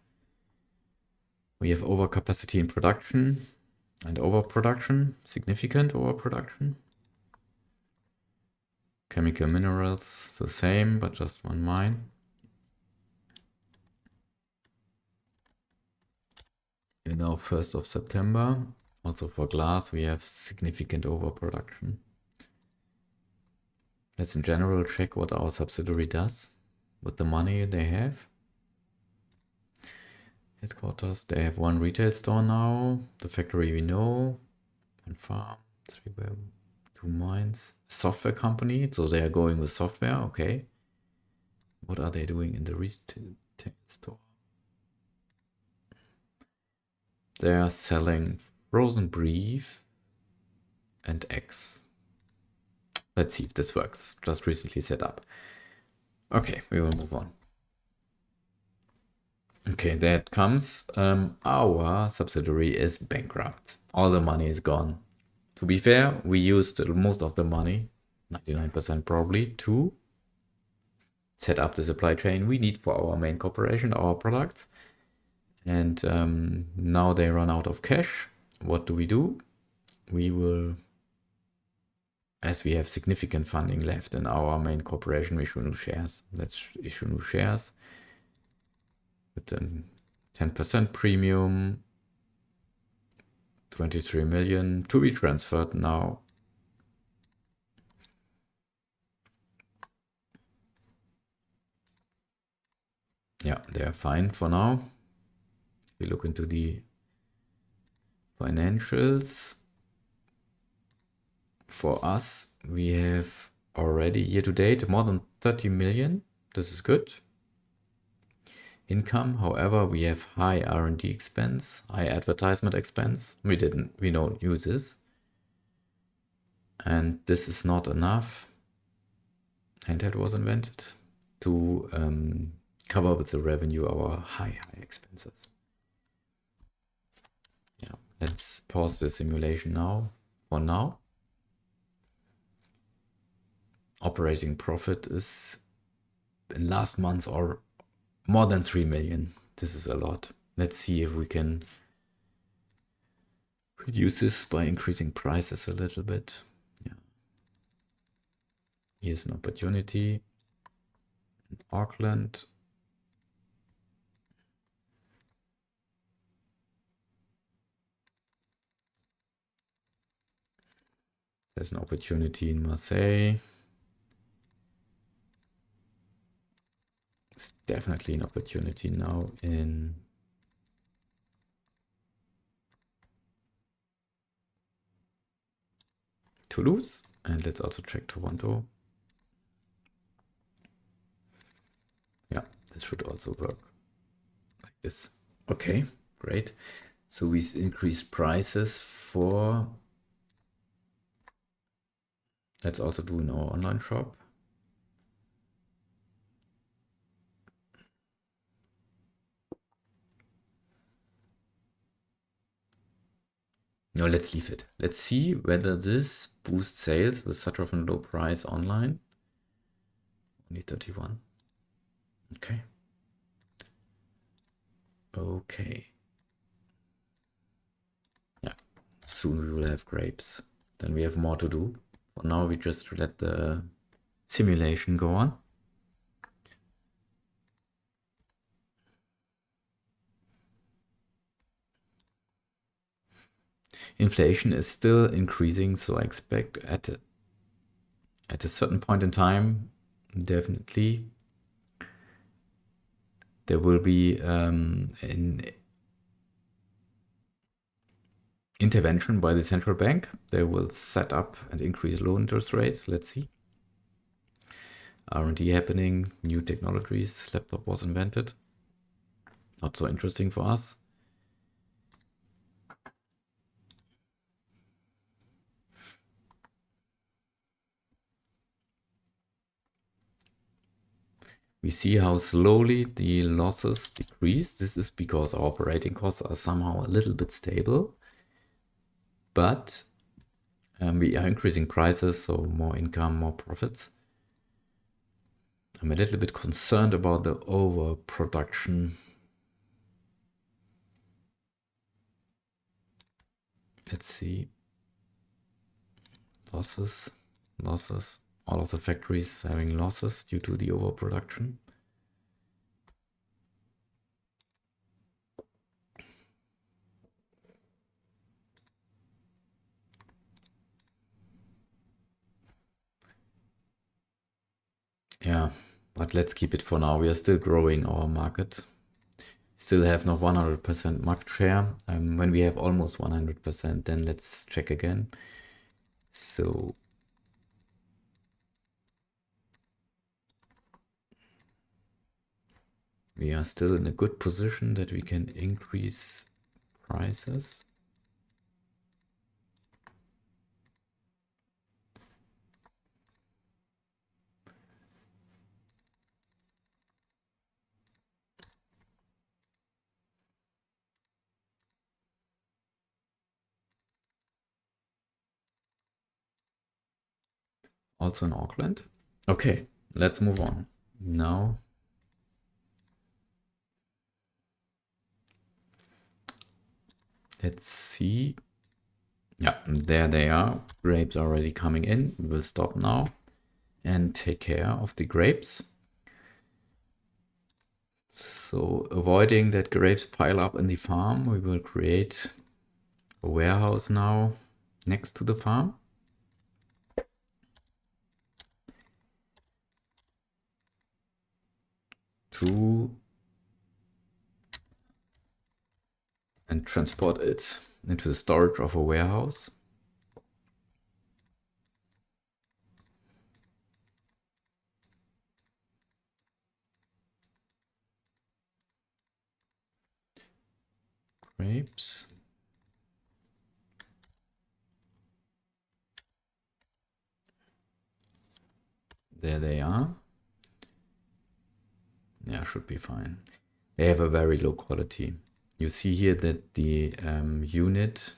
We have overcapacity in production and overproduction, significant overproduction. Chemical minerals, the same, but just one mine. You know, 1st of September. Also for glass, we have significant overproduction. Let's in general check what our subsidiary does with the money they have. Headquarters, they have one retail store now. The factory we know. One farm, 3 web, 2 mines. Software company, so they are going with software, okay. What are they doing in the retail store? They are selling frozen beef and eggs. Let's see if this works. Just recently set up. Okay, we will move on. Okay, that comes. Our subsidiary is bankrupt. All the money is gone. To be fair, we used most of the money, 99% probably, to set up the supply chain we need for our main corporation, our products. And now they run out of cash. What do? We will, as we have significant funding left in our main corporation, we issue new shares. Let's issue new shares with a 10% premium, 23 million to be transferred now. Yeah, they are fine for now. We look into the financials. For us, we have already year to date more than 30 million. This is good. Income, however, we have high R&D expense, high advertisement expense. We don't use this. And this is not enough. And that was invented to cover with the revenue our high expenses. Yeah, let's pause the simulation now. For now, operating profit is in last month or more than 3 million. This is a lot. Let's see if we can reduce this by increasing prices a little bit. Yeah. Here's an opportunity in Auckland. There's an opportunity in Marseille. It's definitely an opportunity now in Toulouse. And let's also check Toronto. Yeah, this should also work like this. Okay, great. So we increased prices for, let's also do in our online shop. No, let's leave it. Let's see whether this boosts sales with such of a low price online. Only 31. Okay. Okay. Yeah, soon we will have grapes. Then we have more to do. For now, we just let the simulation go on. Inflation is still increasing, so I expect at a certain point in time, definitely, there will be an intervention by the central bank. They will set up and increase low interest rates. Let's see. R&D happening, new technologies, laptop was invented. Not so interesting for us. We see how slowly the losses decrease. This is because our operating costs are somehow a little bit stable, but we are increasing prices, so more income, more profits. I'm a little bit concerned about the overproduction. Let's see. Losses. All of the factories having losses due to the overproduction. Yeah, but let's keep it for now. We are still growing our market. Still have not 100% market share. When we have almost 100%, then let's check again. So we are still in a good position that we can increase prices. Also in Auckland. Okay, let's move on. Now, let's see. Yeah, there they are. Grapes are already coming in. We will stop now and take care of the grapes. So avoiding that grapes pile up in the farm, we will create a warehouse now next to the farm. And transport it into the storage of a warehouse. Grapes. There they are. Yeah, should be fine. They have a very low quality. You see here that the unit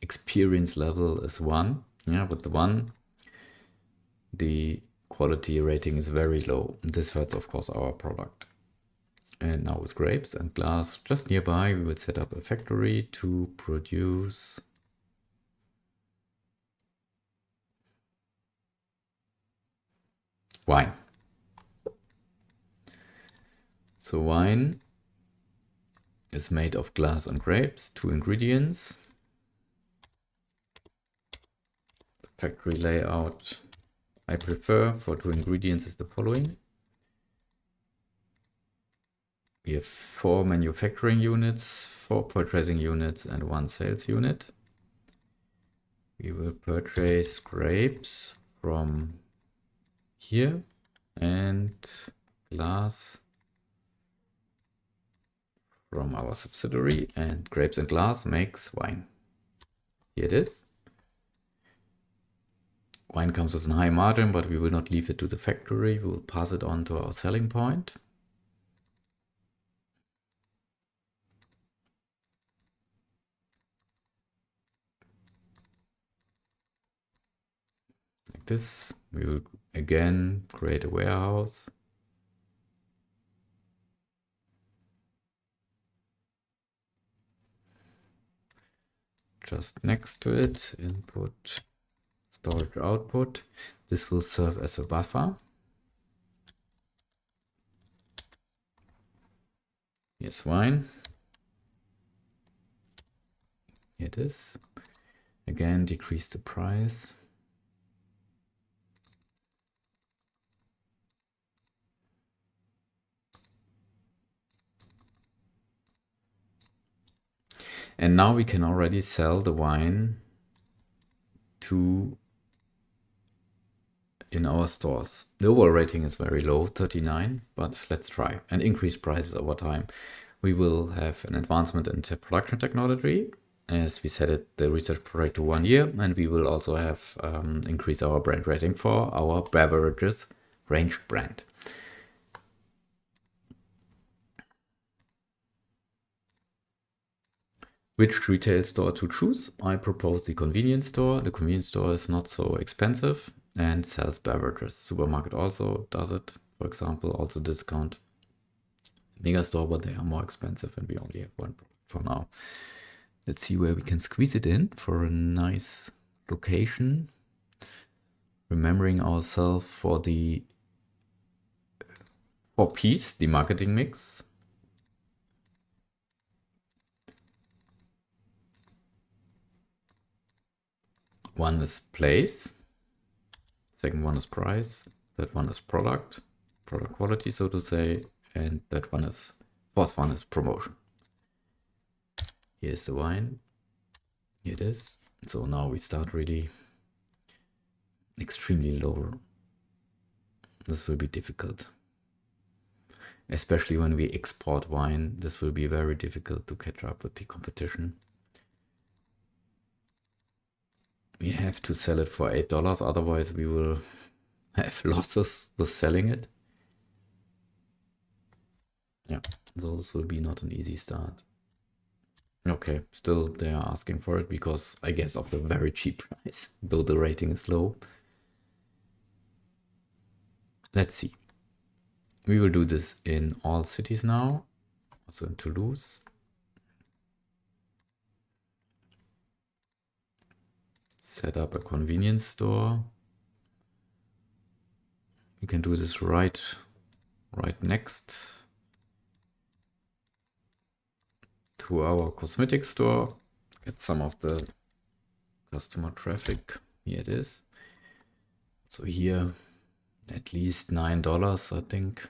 experience level is 1. Yeah, with the 1, the quality rating is very low. This hurts, of course, our product. And now with grapes and glass just nearby, we will set up a factory to produce wine. So wine is made of glass and grapes, 2 ingredients. The factory layout I prefer for 2 ingredients is the following. We have 4 manufacturing units, 4 purchasing units, and 1 sales unit. We will purchase grapes from here and glass from our subsidiary, and grapes and glass makes wine. Here it is. Wine comes with a high margin, but we will not leave it to the factory. We will pass it on to our selling point. Like this. We will again create a warehouse. Just next to it, input, storage, output. This will serve as a buffer. Here's wine. Here it is. Again, decrease the price. And now we can already sell the wine in our stores. The overall rating is very low, 39, but let's try and increase prices over time. We will have an advancement in production technology, as we set it the research project to 1 year, and we will also have increase our brand rating for our beverages range brand. Which retail store to choose? I propose the convenience store. The convenience store is not so expensive and sells beverages. Supermarket also does it, for example, also discount. Mega store, but they are more expensive and we only have 1 product for now. Let's see where we can squeeze it in for a nice location. Remembering ourselves for the 4Ps, the marketing mix. One is place, second one is price, third one is product quality, so to say, and fourth one is promotion. Here's the wine. Here it is. So now we start really extremely low. This will be difficult. Especially when we export wine, this will be very difficult to catch up with the competition. We have to sell it for $8, otherwise we will have losses with selling it. Yeah, those will be not an easy start. Okay, still they are asking for it because I guess of the very cheap price, though the rating is low. Let's see. We will do this in all cities now, also in Toulouse. Set up a convenience store. We can do this right next to our cosmetic store. Get some of the customer traffic. Here it is. So here, at least $9, I think.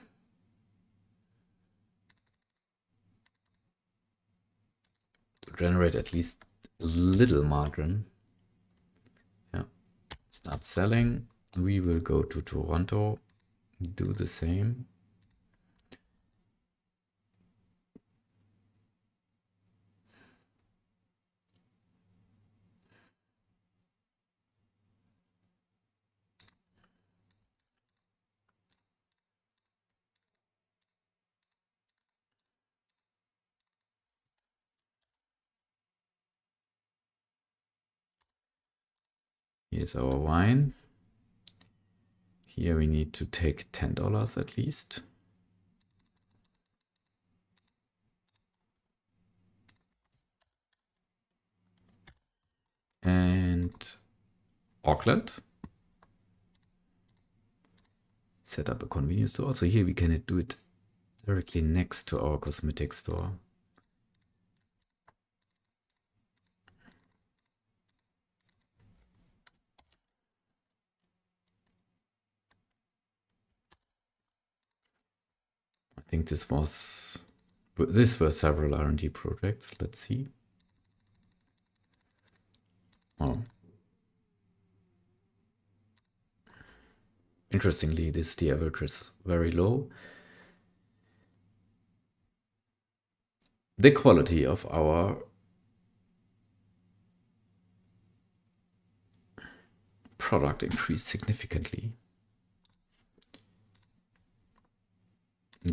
To generate at least a little margin. Yeah. Start selling. We will go to Toronto. Do the same. Here's our wine. Here we need to take $10 at least. And Auckland. Set up a convenience store. So here we can do it directly next to our cosmetic store. I think these were several R&D projects. Let's see. Oh. Interestingly, the average is very low. The quality of our product increased significantly.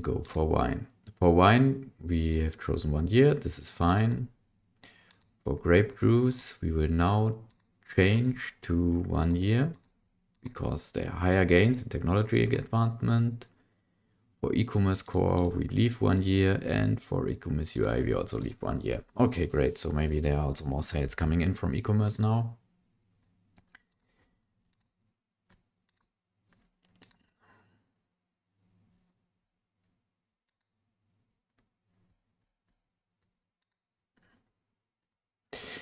Go for wine. For wine, we have chosen 1 year. This is fine. For grape juice, we will now change to 1 year because there are higher gains in technology advancement. For e-commerce core, we leave 1 year, and for e-commerce UI, we also leave 1 year. Okay, great. So maybe there are also more sales coming in from e-commerce now.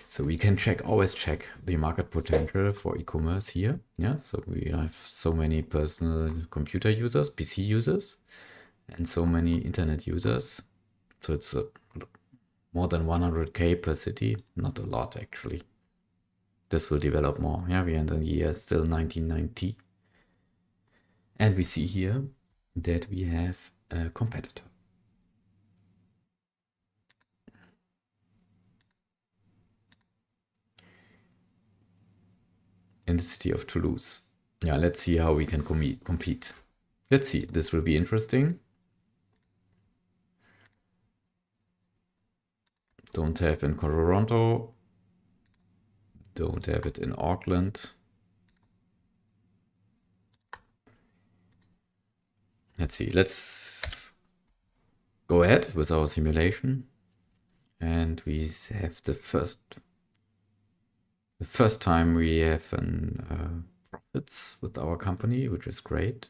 So we can always check the market potential for e-commerce here. Yeah, so we have so many personal computer users, PC users, and so many internet users. So it's more than 100K per city. Not a lot, actually. This will develop more. Yeah, we end the year still 1990. And we see here that we have a competitor. In the city of Toulouse. Yeah, let's see how we can compete. Let's see, this will be interesting. Don't have in Toronto. Don't have it in Auckland. Let's see, let's go ahead with our simulation. And we have the first time we have profits with our company, which is great.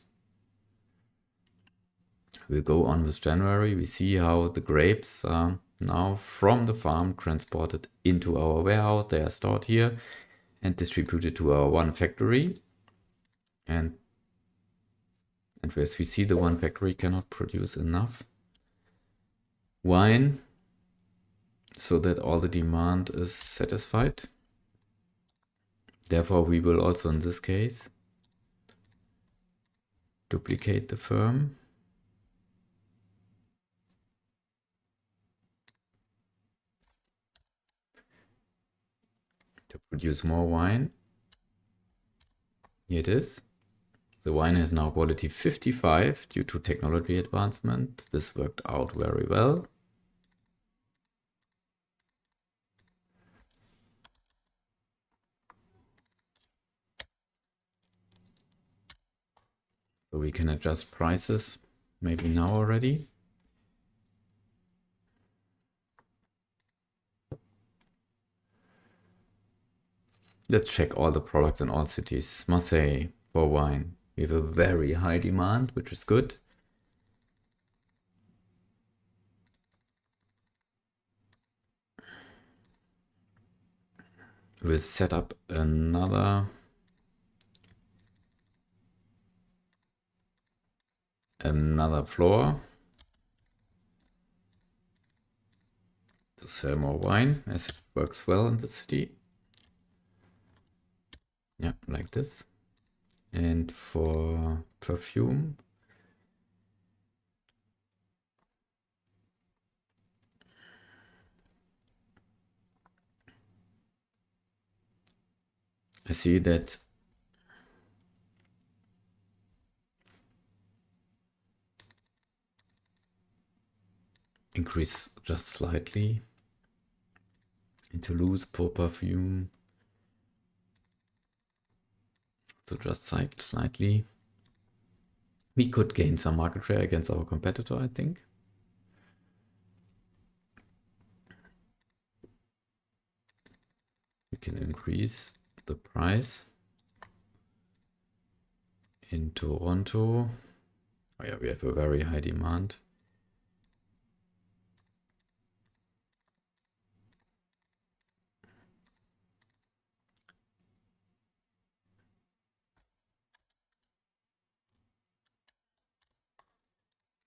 We'll go on with January. We see how the grapes are now from the farm transported into our warehouse. They are stored here and distributed to our one factory. And as we see, the one factory cannot produce enough wine so that all the demand is satisfied. Therefore, we will also, in this case, duplicate the firm. To produce more wine. Here it is. The wine has now quality 55 due to technology advancement. This worked out very well. So we can adjust prices maybe now already. Let's check all the products in all cities. Marseille for wine. We have a very high demand, which is good. We'll set up another floor to sell more wine, as it works well in the city. Yeah, like this. And for perfume, I see that increase just slightly. And Toulouse for perfume, so just slightly. We could gain some market share against our competitor, I think. We can increase the price. In Toronto, oh yeah, we have a very high demand.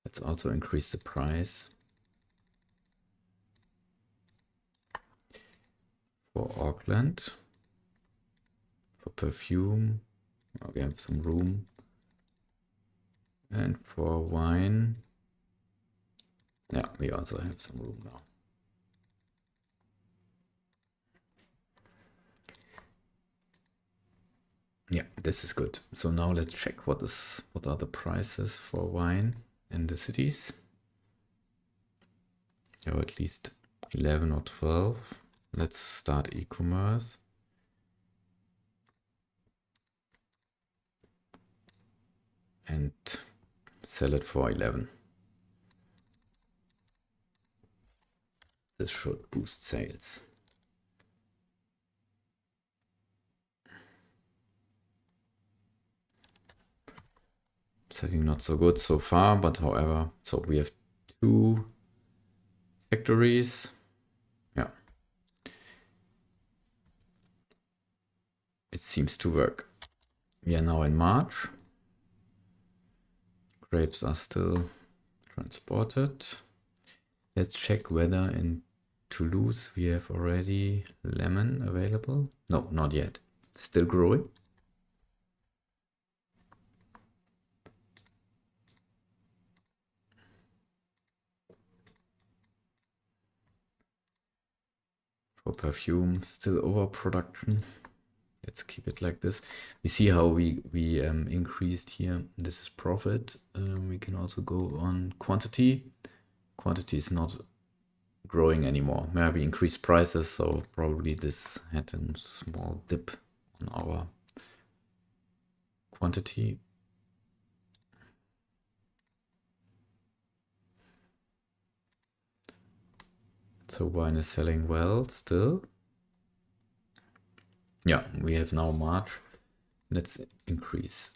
Let's also increase the price. For Auckland, for perfume, we have some room. And for wine, yeah, we also have some room now. Yeah, this is good. So now let's check what are the prices for wine in the cities. Or at least 11 or 12. Let's start e-commerce. And sell it for 11. This should boost sales. Setting not so good so far, but however, so we have 2 factories. Yeah. It seems to work. We are now in March. Grapes are still transported. Let's check whether in Toulouse we have already lemon available. No, not yet. Still growing. For perfume, still overproduction. Let's keep it like this. We see how we increased here. This is profit. We can also go on quantity. Quantity is not growing anymore. Maybe increased prices, so probably this had a small dip on our quantity. So wine is selling well still. Yeah, we have now March. Let's increase.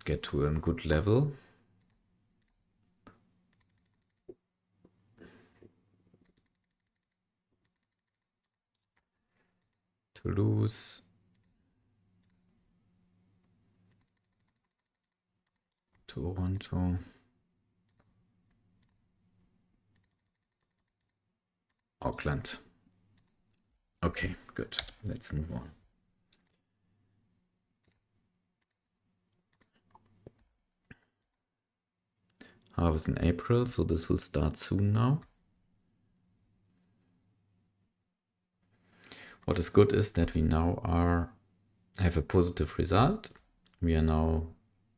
Get to a good level. Toulouse. Toronto. Auckland. Okay, good. Let's move on. Harvest in April, so this will start soon now. What is good is that we now have a positive result. We are now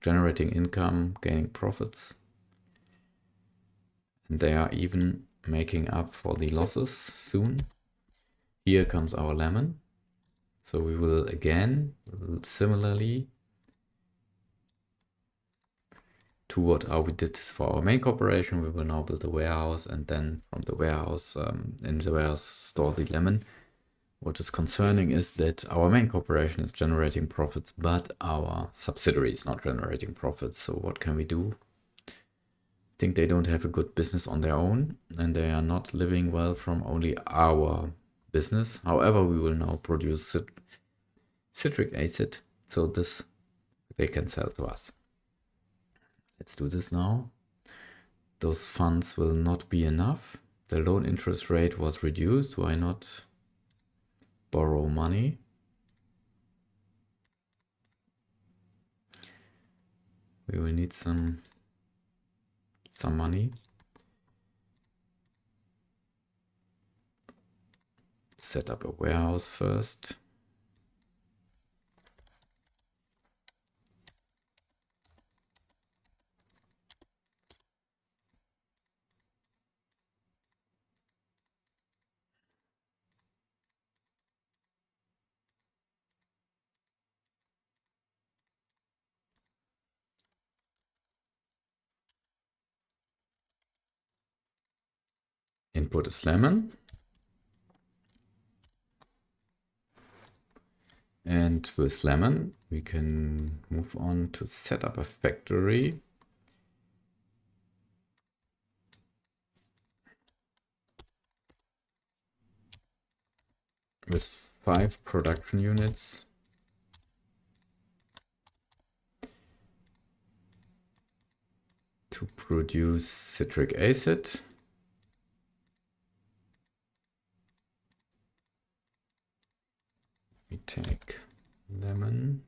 generating income, gaining profits, and they are even making up for the losses soon. Here comes our lemon. So we will again, similarly to how we did this for our main corporation, we will now build a warehouse, and then from the warehouse, in the warehouse store the lemon. What is concerning is that our main corporation is generating profits, but our subsidiary is not generating profits. So what can we do? I think they don't have a good business on their own, and they are not living well from only our business. However, we will now produce citric acid, so this they can sell to us. Let's do this now. Those funds will not be enough. The loan interest rate was reduced. Why not borrow money? We will need some money. Set up a warehouse first. Input is lemon. And with lemon, we can move on to set up a factory. With 5 production units. To produce citric acid. We take lemon.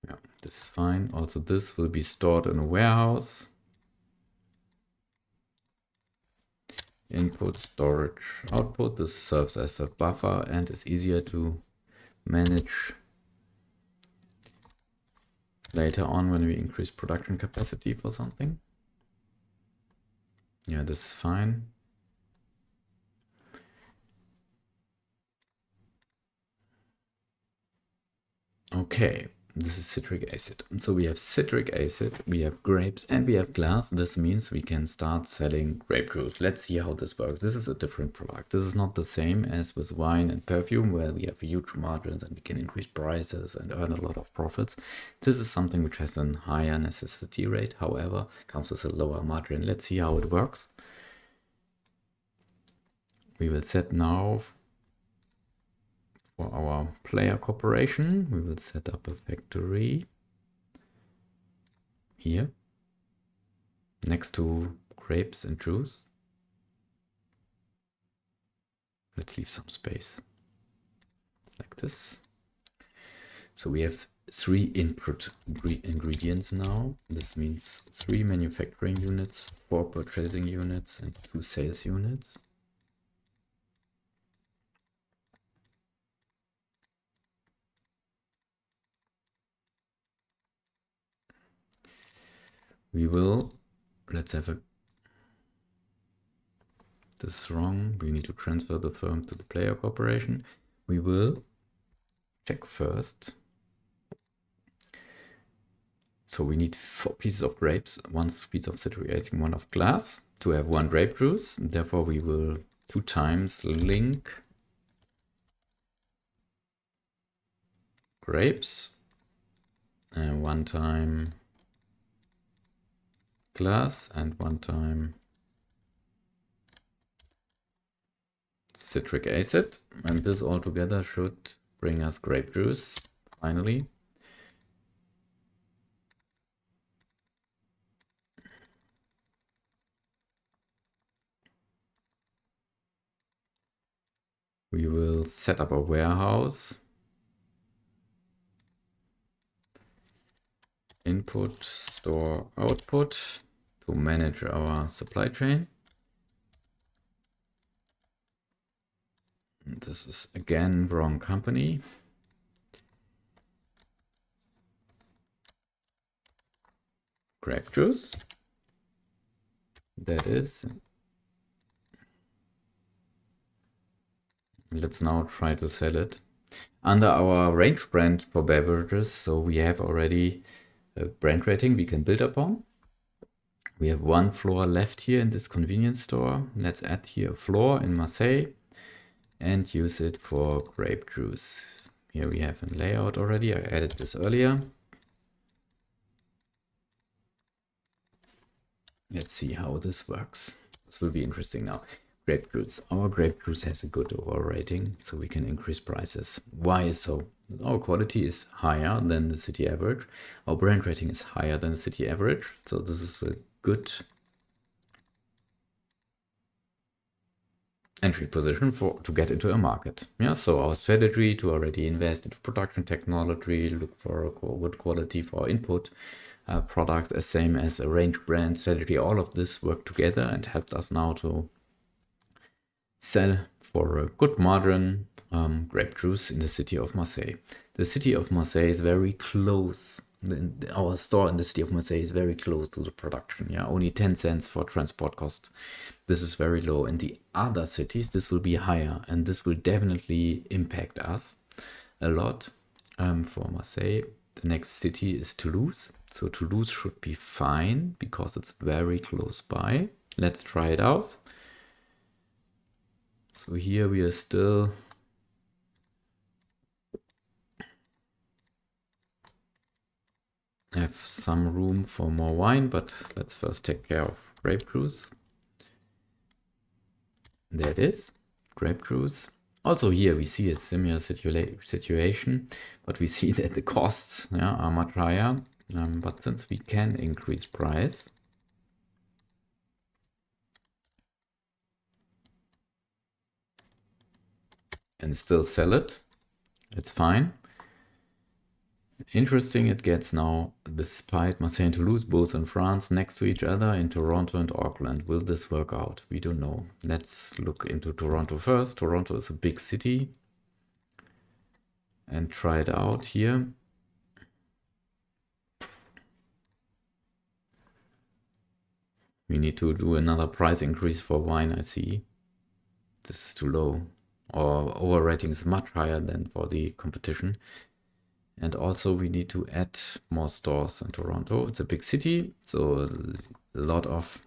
Yeah, this is fine. Also, this will be stored in a warehouse. Input, storage, output. This serves as a buffer and is easier to manage later on when we increase production capacity for something. Yeah, this is fine. Okay, this is citric acid. And so we have citric acid, we have grapes, and we have glass. This means we can start selling grape juice. Let's see how this works. This is a different product. This is not the same as with wine and perfume, where we have huge margins and we can increase prices and earn a lot of profits. This is something which has a higher necessity rate, however, comes with a lower margin. Let's see how it works. We will set now for our player corporation, we will set up a factory here next to grapes and juice. Let's leave some space like this. So we have 3 input ingredients now. This means 3 manufacturing units, 4 purchasing units, and 2 sales units. We will, let's have this is wrong. We need to transfer the firm to the player corporation. We will check first. So we need 4 pieces of grapes, 1 piece of citric acid, 1 of glass to have 1 grape juice. Therefore, we will 2 times link grapes and 1 time glass and 1 time citric acid. And this all together should bring us grape juice finally. We will set up a warehouse. input, store, output to manage our supply chain. This is again wrong company. Grape juice. That is. Let's now try to sell it under our range brand for beverages. So we have already a brand rating we can build upon. We have one floor left here in this convenience store. Let's add here a floor in Marseille and use it for grape juice. Here we have a layout already. I added this earlier. Let's see how this works. This will be interesting now. Grape juice. Our grape juice has a good overall rating, so we can increase prices. Why so? Our quality is higher than the city average. Our brand rating is higher than the city average. So this is a good entry position to get into a market. Yeah, so our strategy to already invest into production technology, look for a good quality for our input products, as same as a range brand strategy. All of this worked together and helped us now to sell for a good margin grape juice in the city of Marseille. The city of Marseille is very close. Our store in the city of Marseille is very close to the production. Yeah, only 10 cents for transport cost. This is very low. In the other cities, this will be higher, and this will definitely impact us a lot. For Marseille, the next city is Toulouse. So Toulouse should be fine because it's very close by. Let's try it out. So here we are still have some room for more wine, but let's first take care of grape juice. There it is, grape juice. Also here we see a similar situation, but we see that the costs are much higher. But since we can increase price, and still sell it, it's fine. Interesting it gets now, despite Marseille and Toulouse both in France next to each other, in Toronto and Auckland. Will this work out? We don't know. Let's look into Toronto first. Toronto is a big city. And try it out here. We need to do another price increase for wine, I see. This is too low. Our overrating is much higher than for the competition. And also we need to add more stores in Toronto. It's a big city, so a lot of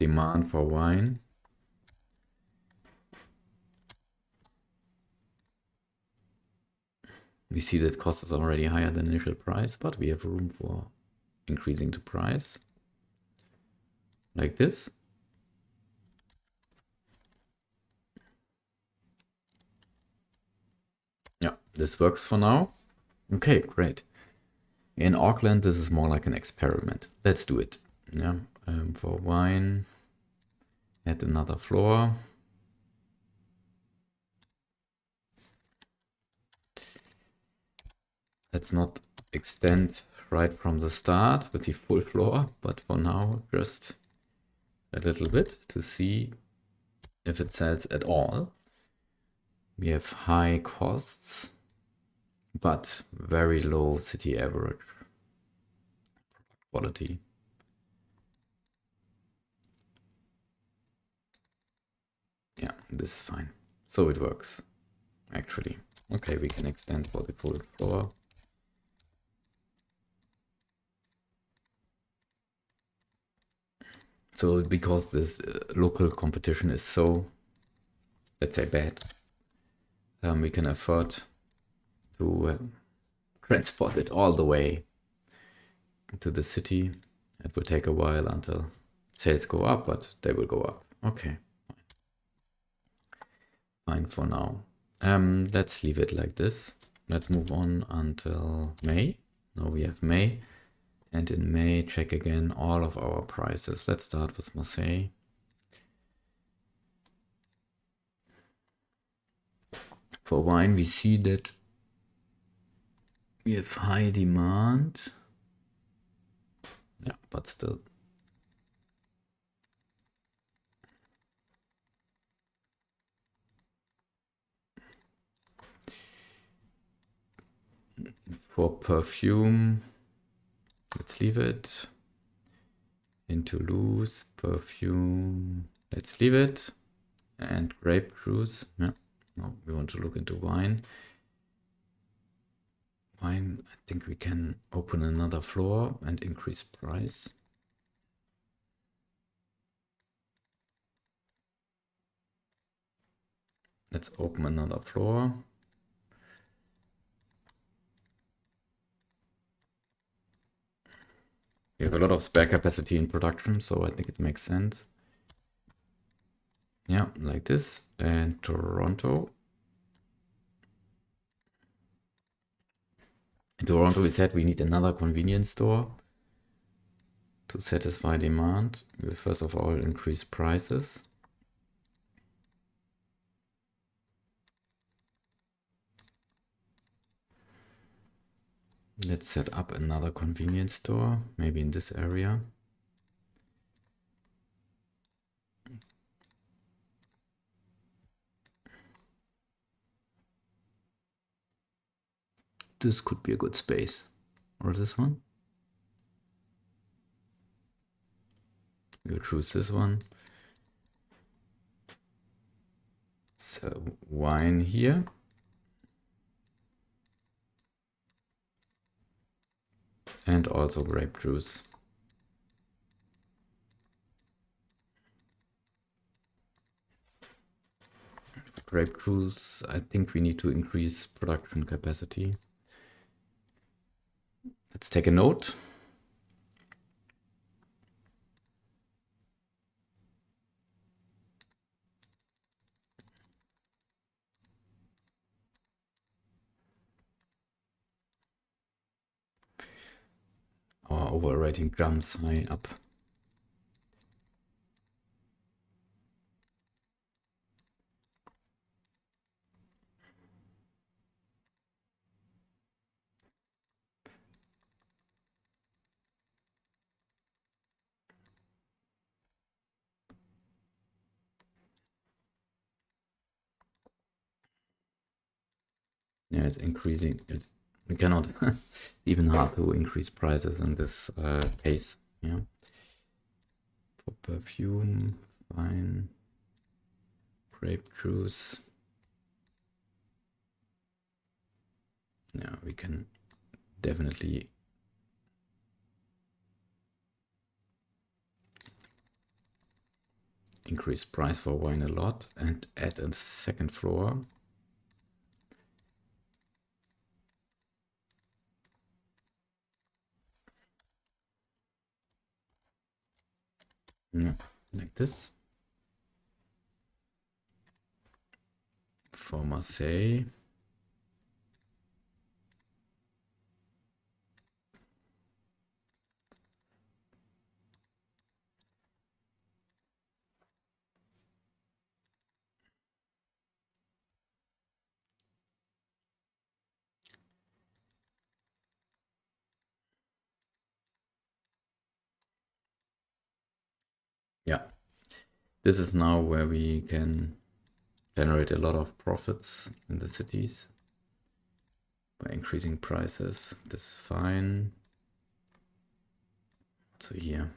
demand for wine. We see that cost is already higher than initial price, but we have room for increasing the price. Like this. Yeah, this works for now. Okay, great. In Auckland, this is more like an experiment. Let's do it. Yeah, for wine, add another floor. Let's not extend right from the start with the full floor, but for now, just a little bit to see if it sells at all. We have high costs, but very low city average quality. Yeah, this is fine. So it works, actually. Okay, we can extend for the full floor. So because this local competition is so, let's say, bad, we can afford to transport it all the way to the city. It will take a while until sales go up, but they will go up. Okay, fine for now. Let's leave it like this. Let's move on until May. Now we have May. And in May, check again all of our prices. Let's start with Marseille. For wine, we see that We have high demand. Yeah, but still. For perfume, let's leave it. Into loose, perfume, let's leave it. And grape juice, yeah. No, we want to look into wine. Wine, I think we can open another floor and increase price. Let's open another floor. We have a lot of spare capacity in production, so I think it makes sense. Yeah, like this. And Toronto. In Toronto, we said we need another convenience store to satisfy demand. We'll first of all increase prices. Let's set up another convenience store, maybe in this area. This could be a good space. Or this one. We'll choose this one. So wine here. And also grape juice. Grape juice, I think we need to increase production capacity. Let's take a note. Our overrating jumps high up. Yeah, it's increasing. We cannot even hard to increase prices in this pace. Yeah. For perfume, wine, grape juice. Yeah, we can definitely increase price for wine a lot and add a second floor. Yeah, like this. For Marseille. Yeah, this is now where we can generate a lot of profits in the cities by increasing prices. This is fine. So here.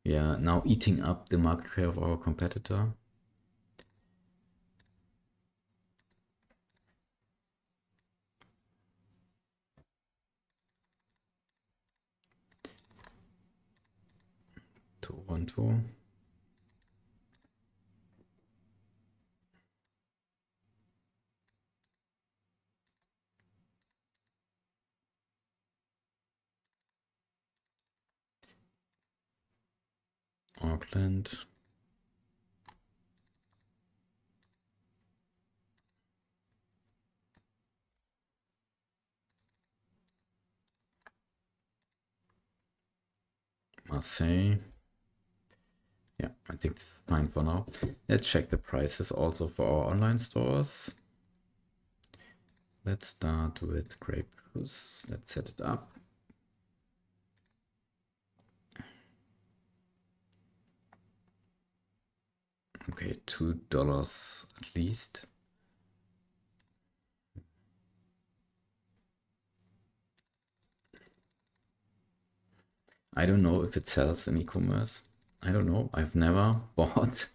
We are now eating up the market share of our competitor. Toronto. Auckland. Marseille. Yeah, I think this is fine for now. Let's check the prices also for our online stores. Let's start with grape juice. Let's set it up. Okay, $2 at least. I don't know if it sells in e-commerce. I don't know. I've never bought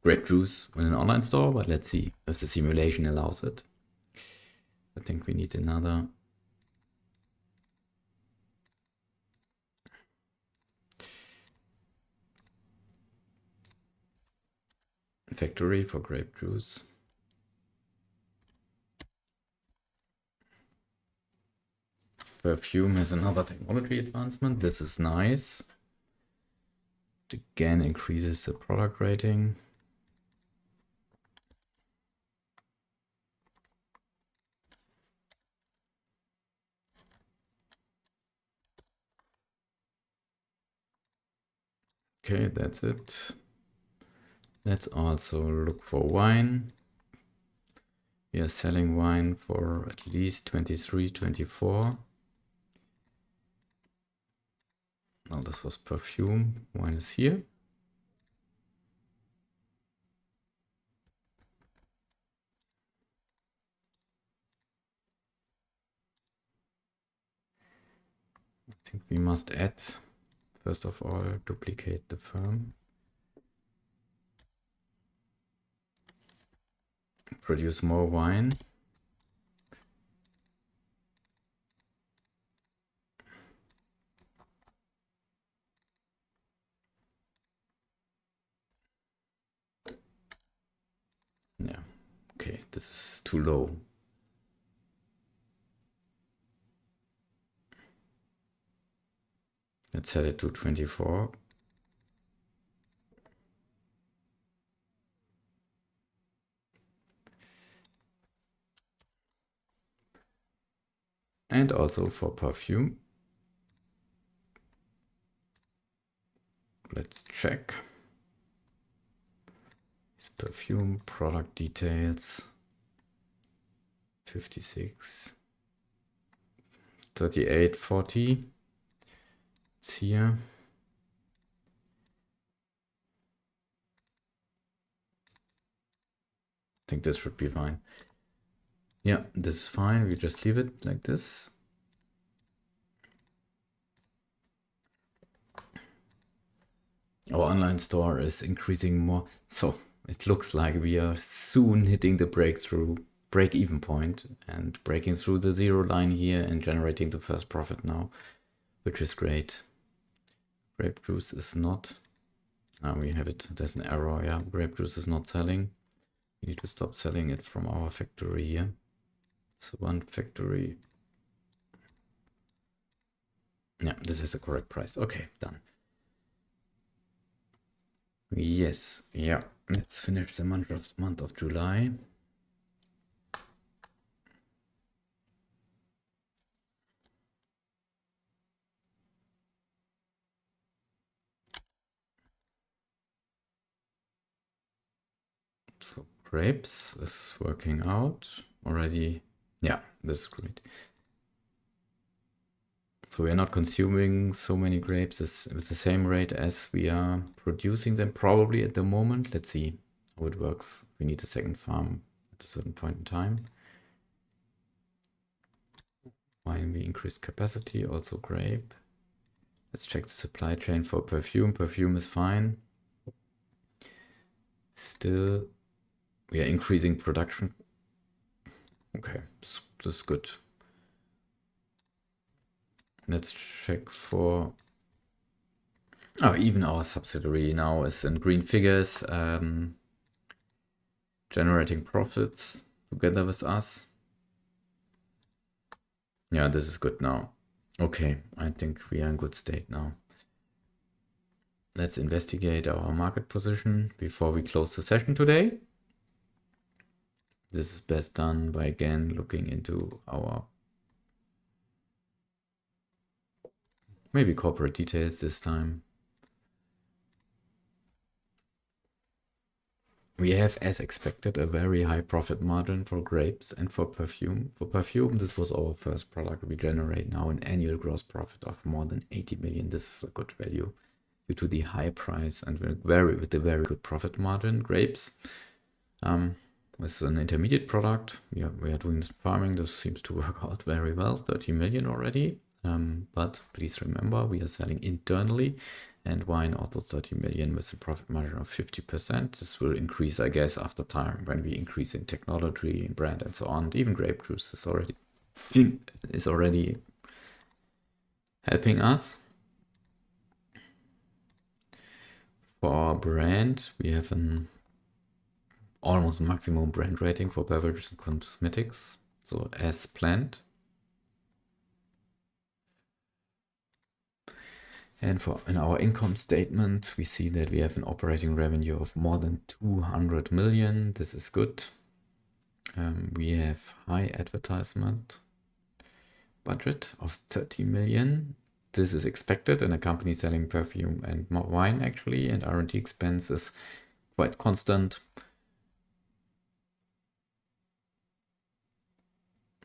grape juice in an online store, but let's see if the simulation allows it. I think we need another factory for grape juice. Perfume has another technology advancement. This is nice. It again increases the product rating. Okay, that's it. Let's also look for wine. We are selling wine for at least 23, 24. Oh, this was perfume. Wine is here. I think we must add, first of all, duplicate the firm. Produce more wine. Yeah, okay, this is too low. Let's set it to 24. And also for perfume. Let's check. It's perfume, product details. 56. 38, 40. It's here. I think this should be fine. Yeah, this is fine. We just leave it like this. Our online store is increasing more. So it looks like we are soon hitting the break-even point and breaking through the zero line here and generating the first profit now, which is great. Grape juice is not. We have it. There's an error. Yeah, grape juice is not selling. We need to stop selling it from our factory here. So one factory. Yeah, this is the correct price. Okay, done. Yes, yeah. Let's finish the month of July. So grapes is working out already. Yeah, this is great. So we are not consuming so many grapes with the same rate as we are producing them probably at the moment. Let's see how it works. We need a second farm at a certain point in time. Wine, we increase capacity, also grape. Let's check the supply chain for perfume. Perfume is fine. Still, we are increasing production. Okay, this is good. Let's check for... Oh, even our subsidiary now is in green figures, generating profits together with us. Yeah, this is good now. Okay, I think we are in good state now. Let's investigate our market position before we close the session today. This is best done by again looking into our maybe corporate details this time. We have, as expected, a very high profit margin for grapes and for perfume. For perfume, this was our first product. We generate now an annual gross profit of more than 80 million. This is a good value due to the high price and with the very good profit margin. Grapes, with an intermediate product, we are doing farming. This seems to work out very well. 30 million already. But please remember, we are selling internally, and wine also 30 million with a profit margin of 50%. This will increase, I guess, after time when we increase in technology, in brand, and so on. Even grape juice is already helping us. For our brand, we have an almost maximum brand rating for beverages and cosmetics, so as planned. And in our income statement, we see that we have an operating revenue of more than 200 million. This is good. We have high advertisement budget of 30 million. This is expected in a company selling perfume and wine, actually, and R&D expense is quite constant.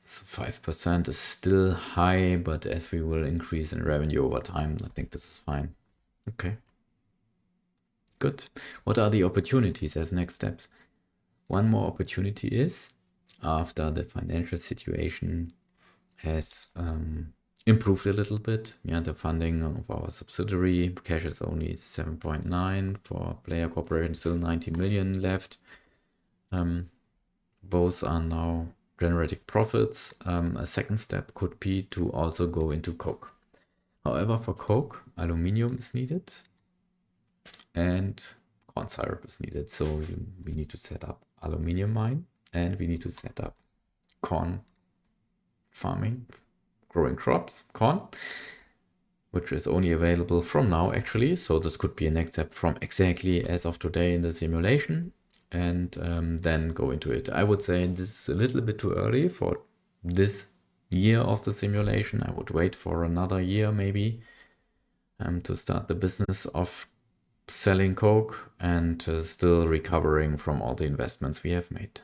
So 5% is still high, but as we will increase in revenue over time, I think this is fine. Okay. Good. What are the opportunities as next steps? One more opportunity is, after the financial situation has improved a little bit, the funding of our subsidiary, cash is only 7.9, for Player Corporation still 90 million left. Both are now generating profits. A second step could be to also go into coke. However, for coke, aluminium is needed and corn syrup is needed. So we need to set up aluminium mine and we need to set up corn farming, growing crops, corn, which is only available from now actually. So this could be a next step from exactly as of today in the simulation, and then go into it. I would say this is a little bit too early for this year of the simulation. I would wait for another year maybe to start the business of selling coke and still recovering from all the investments we have made.